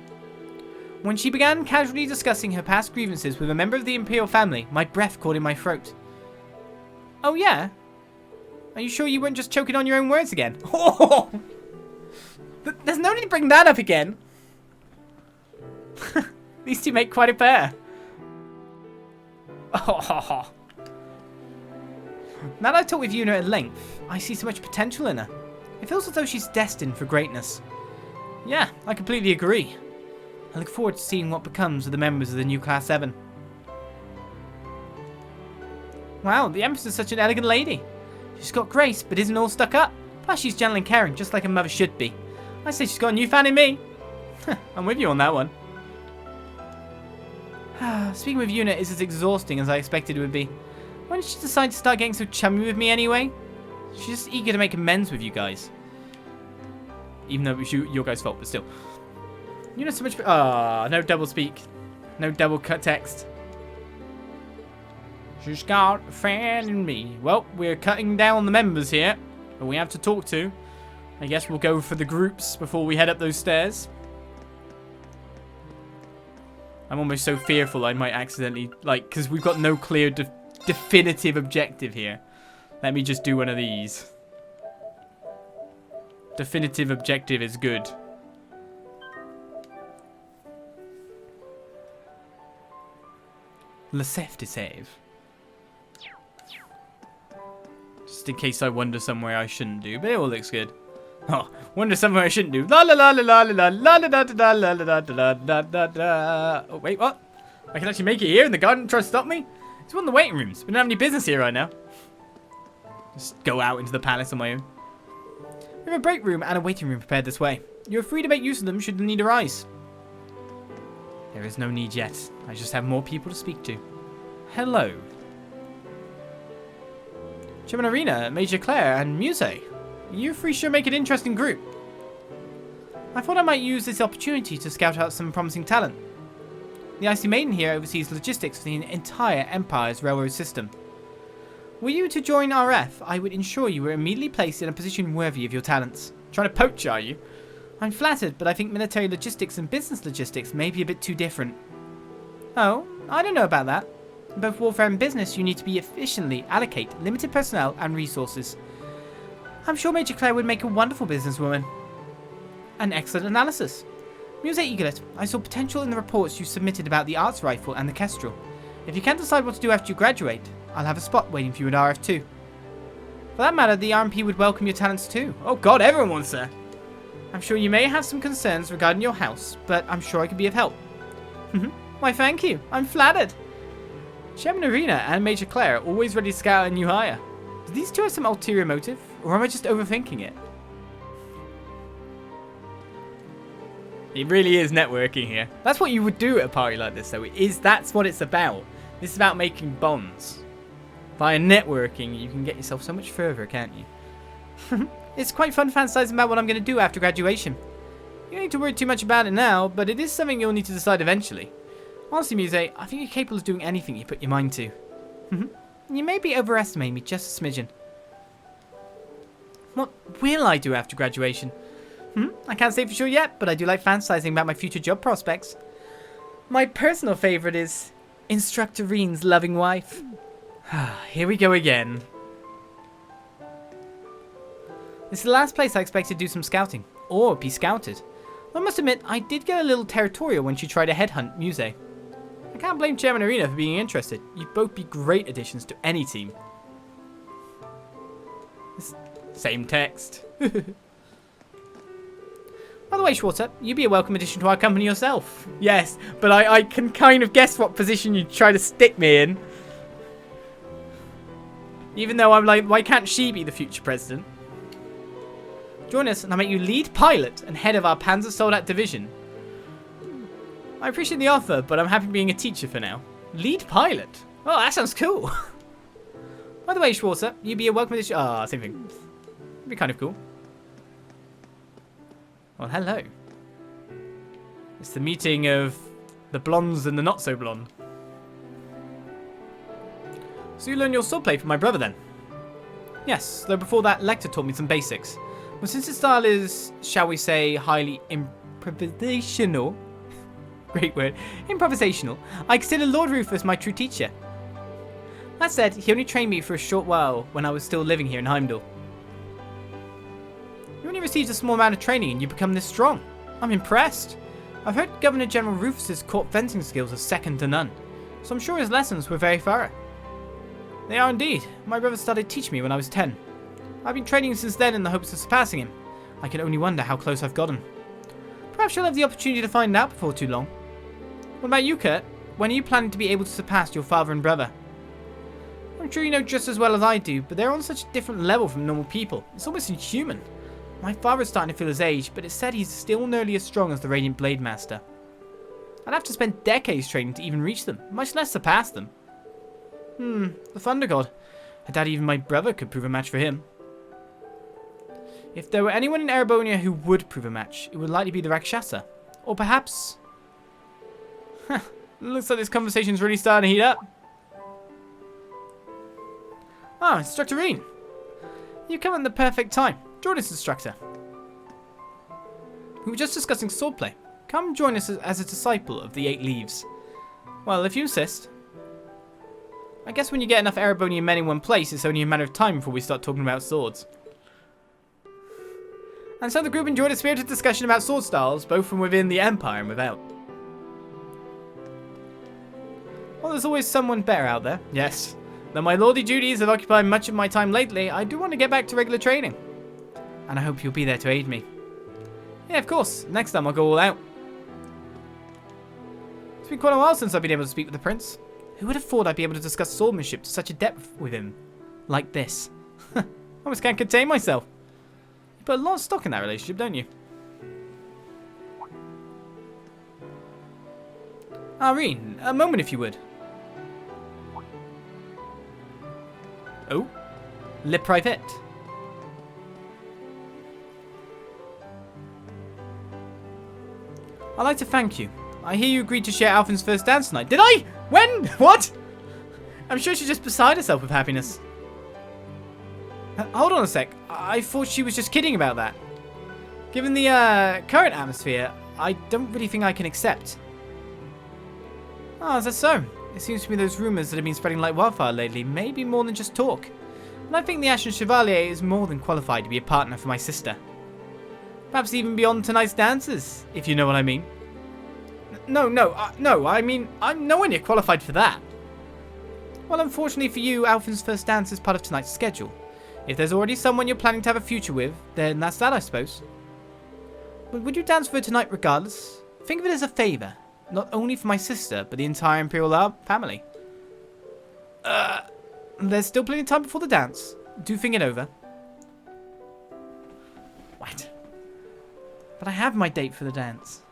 When she began casually discussing her past grievances with a member of the Imperial family, my breath caught in my throat. Oh yeah? Are you sure you weren't just choking on your own words again? Oh! There's no need to bring that up again. These two make quite a pair. Oh. Now that I've talked with Yoona at length, I see so much potential in her. It feels as though she's destined for greatness. Yeah, I completely agree. I look forward to seeing what becomes of the members of the new Class VII. Wow, the Empress is such an elegant lady. She's got grace, but isn't all stuck up. Plus, she's gentle and caring, just like a mother should be. I say she's got a new fan in me. I'm with you on that one. Speaking with Yoona is as exhausting as I expected it would be. When did she decide to start getting so chummy with me anyway? She's just eager to make amends with you guys. Even though it was your guys' fault, but still. You know so much... no double speak. No double cut text. She's got a fan in me. Well, we're cutting down the members here. But we have to talk to. I guess we'll go for the groups before we head up those stairs. I'm almost so fearful I might accidentally... because we've got no clear definitive objective here. Let me just do one of these. Definitive objective is good. Le safety save. Just in case I wander somewhere I shouldn't do, but it all looks good. Oh, wander somewhere I shouldn't do. La la la la la la la la la la la la la la la la. Oh wait, what? I can actually make it here, and the garden tries to stop me. It's one of the waiting rooms. We don't have any business here right now. Just go out into the palace on my own. We have a break room and a waiting room prepared this way. You are free to make use of them should the need arise. There is no need yet. I just have more people to speak to. Hello. Chairman Arena, Major Claire, and Muse. You three sure make an interesting group. I thought I might use this opportunity to scout out some promising talent. The Icy Maiden here oversees logistics for the entire Empire's railroad system. Were you to join RF, I would ensure you were immediately placed in a position worthy of your talents. Trying to poach, are you? I'm flattered, but I think military logistics and business logistics may be a bit too different. Oh, I don't know about that. In both warfare and business, you need to be efficiently allocate limited personnel and resources. I'm sure Major Claire would make a wonderful businesswoman. An excellent analysis. Muse Eaglet, I saw potential in the reports you submitted about the arts rifle and the kestrel. If you can't decide what to do after you graduate, I'll have a spot waiting for you at RF2. For that matter, the RMP would welcome your talents too. Oh god, everyone wants her. I'm sure you may have some concerns regarding your house, but I'm sure I could be of help. Why, thank you. I'm flattered. Chairman Arena and Major Claire are always ready to scout a new hire. Do these two have some ulterior motive, or am I just overthinking it? It really is networking here. That's what you would do at a party like this, though. That's what it's about. This is about making bonds. Via networking, you can get yourself so much further, can't you? It's quite fun fantasizing about what I'm going to do after graduation. You don't need to worry too much about it now, but it is something you'll need to decide eventually. Honestly, Muse, I think you're capable of doing anything you put your mind to. You may be overestimating me just a smidgen. What will I do after graduation? I can't say for sure yet, but I do like fantasizing about my future job prospects. My personal favourite is Instructor Rean's loving wife. Here we go again. This is the last place I expected to do some scouting, or be scouted. I must admit, I did get a little territorial when she tried to headhunt Muse. I can't blame Chairman Arena for being interested. You'd both be great additions to any team. Same text. By the way, Schwarzer, you'd be a welcome addition to our company yourself. Yes, but I can kind of guess what position you'd try to stick me in. Even though I'm like, why can't she be the future president? Join us and I'll make you lead pilot and head of our Panzer Soldat division. I appreciate the offer, but I'm happy being a teacher for now. Lead pilot? Oh, that sounds cool. By the way, Schwarzer, you'd be a welcome addition. Ah, same thing. It'd be kind of cool. Well, hello. It's the meeting of the blondes and the not so blonde. So you learn your swordplay from my brother then? Yes, though before that, Lecter taught me some basics. But since his style is, shall we say, highly improvisational, great word, improvisational, I consider Lord Rufus my true teacher. That said, he only trained me for a short while when I was still living here in Heimdall. You only received a small amount of training and you become this strong. I'm impressed. I've heard Governor General Rufus's court fencing skills are second to none, so I'm sure his lessons were very thorough. They are indeed. My brother started teaching me when I was 10. I've been training since then in the hopes of surpassing him. I can only wonder how close I've gotten. Perhaps you'll have the opportunity to find out before too long. What about you, Kurt? When are you planning to be able to surpass your father and brother? I'm sure you know just as well as I do, but they're on such a different level from normal people. It's almost inhuman. My father's starting to feel his age, but it's said he's still nearly as strong as the Radiant Blade Master. I'd have to spend decades training to even reach them, much less surpass them. The Thunder God. I doubt even my brother could prove a match for him. If there were anyone in Erebonia who would prove a match, it would likely be the Rakshasa. Or perhaps... Looks like this conversation's really starting to heat up. Ah, Instructor Rean. You come at the perfect time. Join us, Instructor. We were just discussing swordplay. Come join us as a disciple of the 8 Leaves. Well, if you insist. I guess when you get enough Erebonian men in one place, it's only a matter of time before we start talking about swords. And so the group enjoyed a spirited discussion about sword styles, both from within the Empire and without. Well, there's always someone better out there, yes. Though my lordly duties have occupied much of my time lately, I do want to get back to regular training. And I hope you'll be there to aid me. Yeah, of course. Next time I'll go all out. It's been quite a while since I've been able to speak with the prince. Who would have thought I'd be able to discuss swordsmanship to such a depth with him? Like this. I almost can't contain myself. You put a lot of stock in that relationship, don't you? Rean, a moment if you would. Oh? Le Private. I'd like to thank you. I hear you agreed to share Alphin's first dance tonight. Did I? When? What? I'm sure she's just beside herself with happiness. Hold on a sec. I thought she was just kidding about that. Given the current atmosphere, I don't really think I can accept. Oh, is that so? It seems to me those rumours that have been spreading like wildfire lately may be more than just talk. And I think the Ashen Chevalier is more than qualified to be a partner for my sister. Perhaps even beyond tonight's dances, if you know what I mean. No, I mean, I'm nowhere near qualified for that. Well, unfortunately for you, Alphen's first dance is part of tonight's schedule. If there's already someone you're planning to have a future with, then that's that, I suppose. But would you dance for her tonight regardless? Think of it as a favour, not only for my sister, but the entire Imperial family. There's still plenty of time before the dance. Do think it over. What? But I have my date for the dance.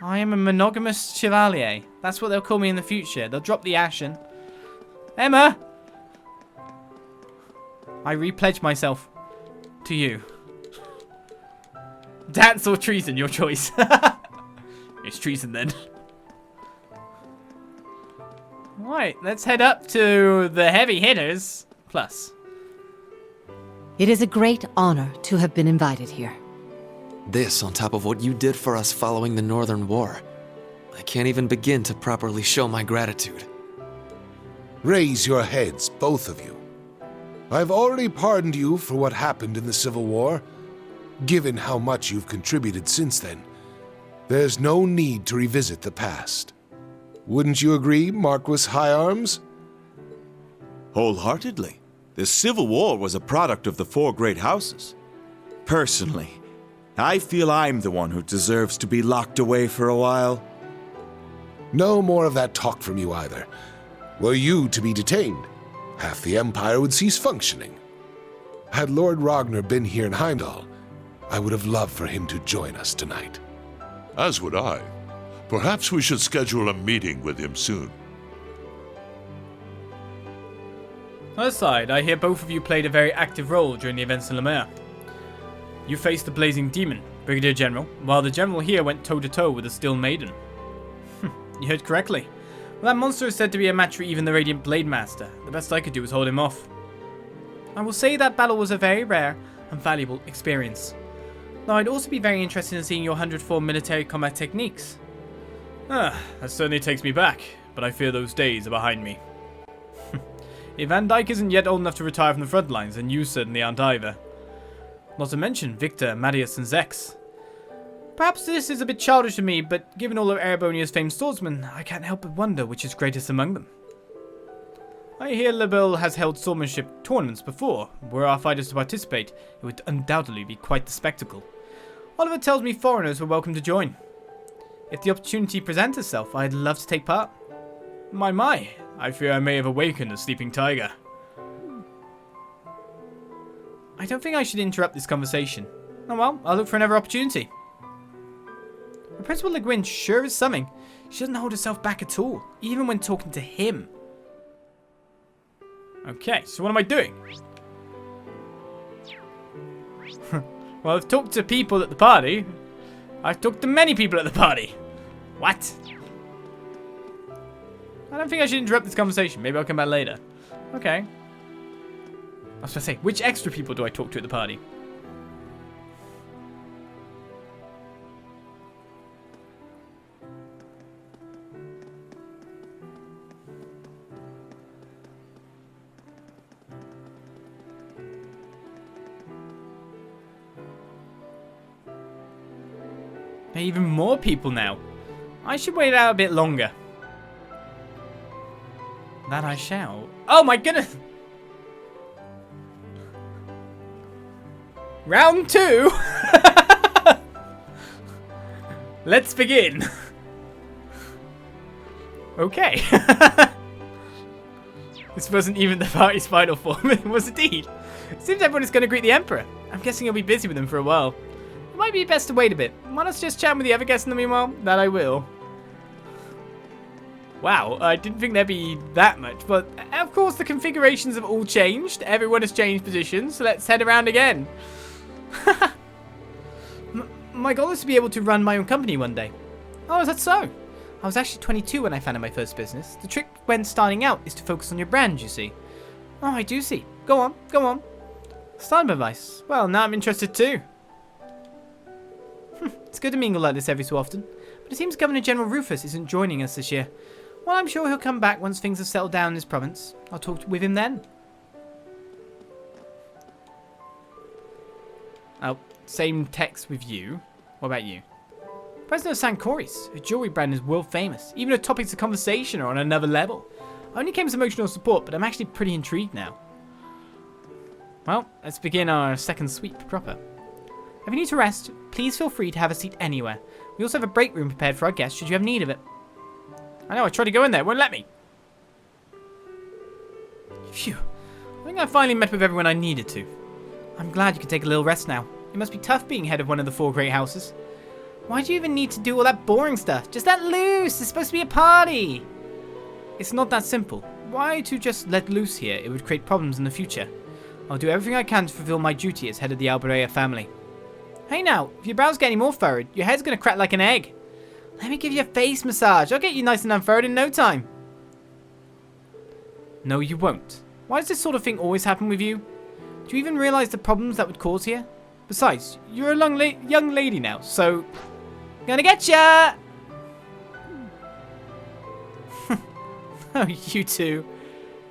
I am a monogamous chevalier. That's what they'll call me in the future. They'll drop the Ashen. Emma! I repledge myself to you. Dance or treason, your choice. It's treason then. Right, let's head up to the heavy hitters. Plus. It is a great honor to have been invited here. This on top of what you did for us following the Northern War. I can't even begin to properly show my gratitude. Raise your heads, both of you. I've already pardoned you for what happened in the Civil War. Given how much you've contributed since then, there's no need to revisit the past. Wouldn't you agree, Marquis High Arms? Wholeheartedly. The Civil War was a product of the four great houses. Personally, I feel I'm the one who deserves to be locked away for a while. No more of that talk from you either. Were you to be detained, half the Empire would cease functioning. Had Lord Ragnar been here in Heimdall, I would have loved for him to join us tonight. As would I. Perhaps we should schedule a meeting with him soon. Aside, I hear both of you played a very active role during the events in Lemaire. You faced the Blazing Demon, Brigadier General, while the General here went toe-to-toe with the Steel Maiden. You heard correctly. Well, that monster is said to be a match for even the Radiant Blade Master. The best I could do was hold him off. I will say that battle was a very rare and valuable experience. Though I'd also be very interested in seeing your 104 military combat techniques. That certainly takes me back, but I fear those days are behind me. If Van Dyke isn't yet old enough to retire from the front lines, then you certainly aren't either. Not to mention Victor, Marius, and Zex. Perhaps this is a bit childish of me, but given all of Erebonia's famed swordsmen, I can't help but wonder which is greatest among them. I hear Lebel has held swordsmanship tournaments before. Were our fighters to participate, it would undoubtedly be quite the spectacle. Oliver tells me foreigners were welcome to join. If the opportunity presents itself, I'd love to take part. My, I fear I may have awakened a sleeping tiger. I don't think I should interrupt this conversation. Oh well, I'll look for another opportunity. Principal Le Guin sure is something. She doesn't hold herself back at all, even when talking to him. Okay, so what am I doing? Well, I've talked to people at the party. I've talked to many people at the party. What? I don't think I should interrupt this conversation. Maybe I'll come back later. Okay. I was going to say, which extra people do I talk to at the party? Even more people now. I should wait out a bit longer. That I shall. Oh my goodness! Round 2! Let's begin. Okay. This wasn't even the party's final form. It was indeed. Seems everyone is going to greet the Emperor. I'm guessing he'll be busy with him for a while. It might be best to wait a bit. Why not just chat with the other guests in the meanwhile? That I will. Wow, I didn't think there'd be that much, but of course the configurations have all changed. Everyone has changed positions, so let's head around again. My goal is to be able to run my own company one day. Oh, is that so? I was actually 22 when I founded my first business. The trick when starting out is to focus on your brand, you see. Oh, I do see. Go on, go on. Slime advice. Well, now I'm interested too. It's good to mingle like this every so often, but it seems Governor General Rufus isn't joining us this year. Well, I'm sure he'll come back once things have settled down in his province. I'll talk with him then. Oh, same text with you. What about you? President of San Coris, her jewelry brand is world famous. Even her topics of conversation are on another level. I only came as emotional support, but I'm actually pretty intrigued now. Well, let's begin our second sweep proper. If you need to rest, please feel free to have a seat anywhere. We also have a break room prepared for our guests should you have need of it. I know, I tried to go in there, it won't let me. Phew. I think I finally met with everyone I needed to. I'm glad you can take a little rest now. It must be tough being head of one of the 4 great houses. Why do you even need to do all that boring stuff? Just let loose! It's supposed to be a party! It's not that simple. Why to just let loose here? It would create problems in the future. I'll do everything I can to fulfill my duty as head of the Alberea family. Hey now, if your brows get any more furrowed, your head's gonna crack like an egg. Let me give you a face massage. I'll get you nice and unfurrowed in no time. No, you won't. Why does this sort of thing always happen with you? Do you even realize the problems that would cause here? Besides, you're a young lady now, so... Gonna get ya! Oh, you two.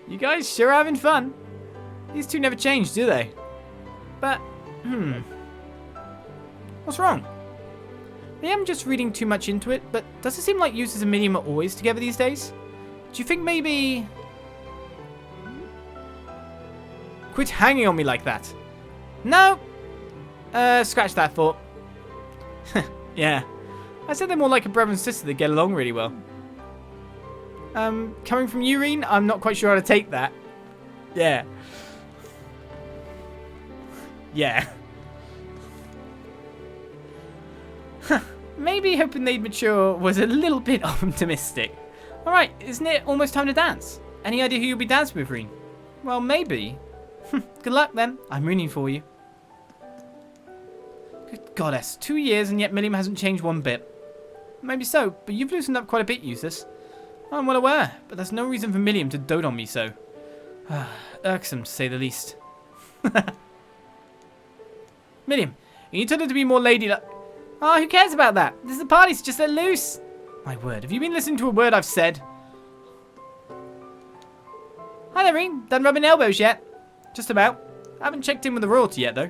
You guys sure are having fun. These two never change, do they? But, what's wrong? Maybe I'm just reading too much into it, but does it seem like Eustace and Minium are always together these days? Do you think maybe... Quit hanging on me like that. No! Scratch that thought. Yeah. I said they're more like a brother and sister that get along really well. Coming from you, Rean, I'm not quite sure how to take that. Yeah. Yeah. Maybe hoping they'd mature was a little bit optimistic. Alright, isn't it almost time to dance? Any idea who you'll be dancing with, Rean? Well, maybe. Good luck then. I'm rooting for you. Good goddess. 2 years and yet Milliam hasn't changed one bit. Maybe so, but you've loosened up quite a bit, Eustace. I'm well aware, but there's no reason for Milliam to dote on me so. Irksome, to say the least. Milliam, you need to learn to be more ladylike. Oh, who cares about that? This is a party, so just let loose. My word, have you been listening to a word I've said? Hi there, Rean. Done rubbing elbows yet? Just about. I haven't checked in with the royalty yet, though.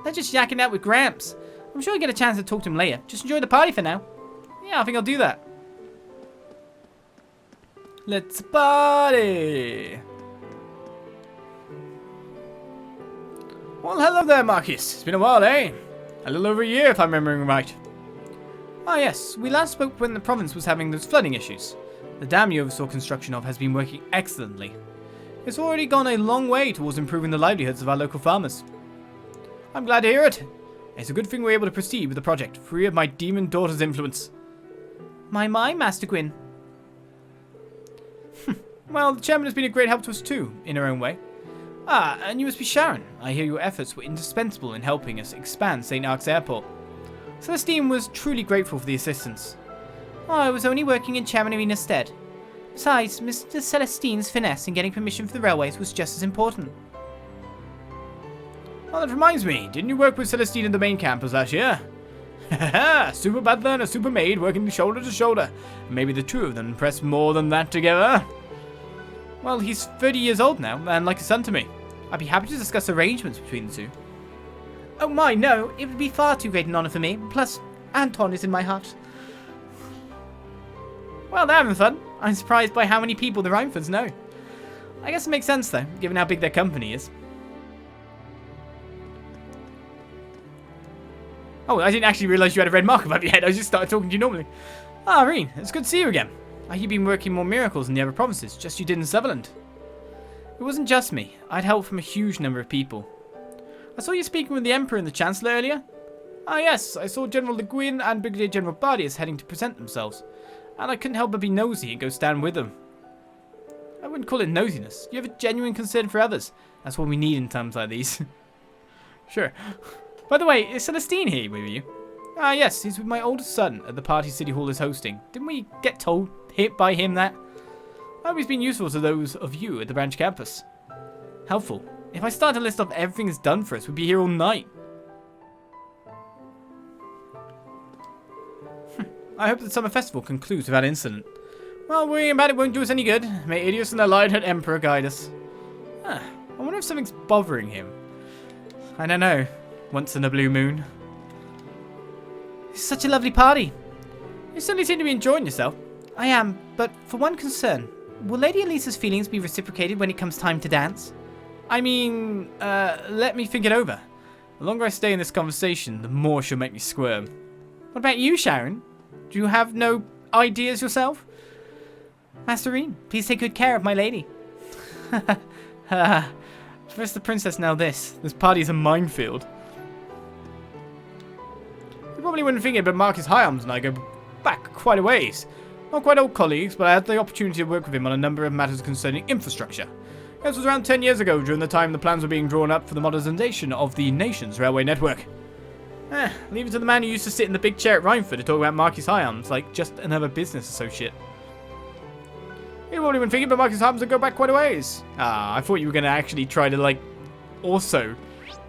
They're just yakking out with Gramps. I'm sure you'll get a chance to talk to him later. Just enjoy the party for now. Yeah, I think I'll do that. Let's party! Well, hello there, Marcus. It's been a while, eh? A little over a year, if I'm remembering right. Ah, yes. We last spoke when the province was having those flooding issues. The dam you oversaw construction of has been working excellently. It's already gone a long way towards improving the livelihoods of our local farmers. I'm glad to hear it. It's a good thing we're able to proceed with the project, free of my demon daughter's influence. My, Master Gwyn. Well, the chairman has been a great help to us too, in her own way. Ah, and you must be Sharon. I hear your efforts were indispensable in helping us expand St. Ark's Airport. Celestine was truly grateful for the assistance. Oh, I was only working in Chairman Arena's stead. Besides, Mr. Celestine's finesse in getting permission for the railways was just as important. Well, that reminds me, didn't you work with Celestine in the main campus last year? Haha, super butler and a super maid working shoulder to shoulder. Maybe the two of them impressed more than that together. Well, he's 30 years old now, and like a son to me. I'd be happy to discuss arrangements between the two. Oh my, no, it would be far too great an honor for me. Plus, Anton is in my heart. Well, they're having fun. I'm surprised by how many people the Rhinefords know. I guess it makes sense, though, given how big their company is. Oh, I didn't actually realise you had a red mark above your head. I just started talking to you normally. Ah, Rean, it's good to see you again. You've been working more miracles in the other provinces, just you did in Sutherland. It wasn't just me. I'd help from a huge number of people. I saw you speaking with the Emperor and the Chancellor earlier. Ah, yes, I saw General Le Guin and Brigadier General Bardius heading to present themselves. And I couldn't help but be nosy and go stand with them. I wouldn't call it nosiness. You have a genuine concern for others. That's what we need in times like these. Sure. By the way, is Celestine here with you? Ah, yes, he's with my oldest son at the party City Hall is hosting. Didn't we get told by him that? I hope he's been useful to those of you at the branch campus. helpful. If I start to list off everything that's done for us, we'd be here all night. I hope the summer festival concludes without incident. Well, worrying about it won't do us any good. May Aidios and the Lionheart Emperor guide us. I wonder if something's bothering him. I don't know. Once in a blue moon. It's such a lovely party. You certainly seem to be enjoying yourself. I am, but for one concern. Will Lady Elisa's feelings be reciprocated when it comes time to dance? I mean, let me think it over. The longer I stay in this conversation, the more she'll make me squirm. What about you, Sharon? Do you have no ideas yourself? Master Rean, please take good care of my lady. First the princess, now this. This party's a minefield. You probably wouldn't think it, but Marcus Hyams and I go back quite a ways. Not quite old colleagues, but I had the opportunity to work with him on a number of matters concerning infrastructure. This was around 10 years ago, during the time the plans were being drawn up for the modernization of the nation's railway network. Leave it to the man who used to sit in the big chair at Rhineford to talk about Marcus Hyams like just another business associate. You probably wouldn't think it, but Marcus Hyams would go back quite a ways. I thought you were going to actually try to, like, also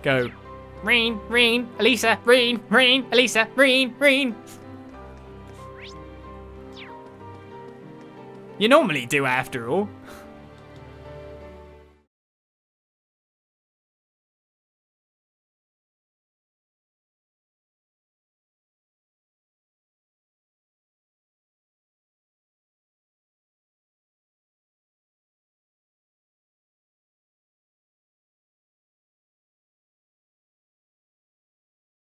go, Rean, Elisa, Rean, Elisa, Rean. You normally do, after all.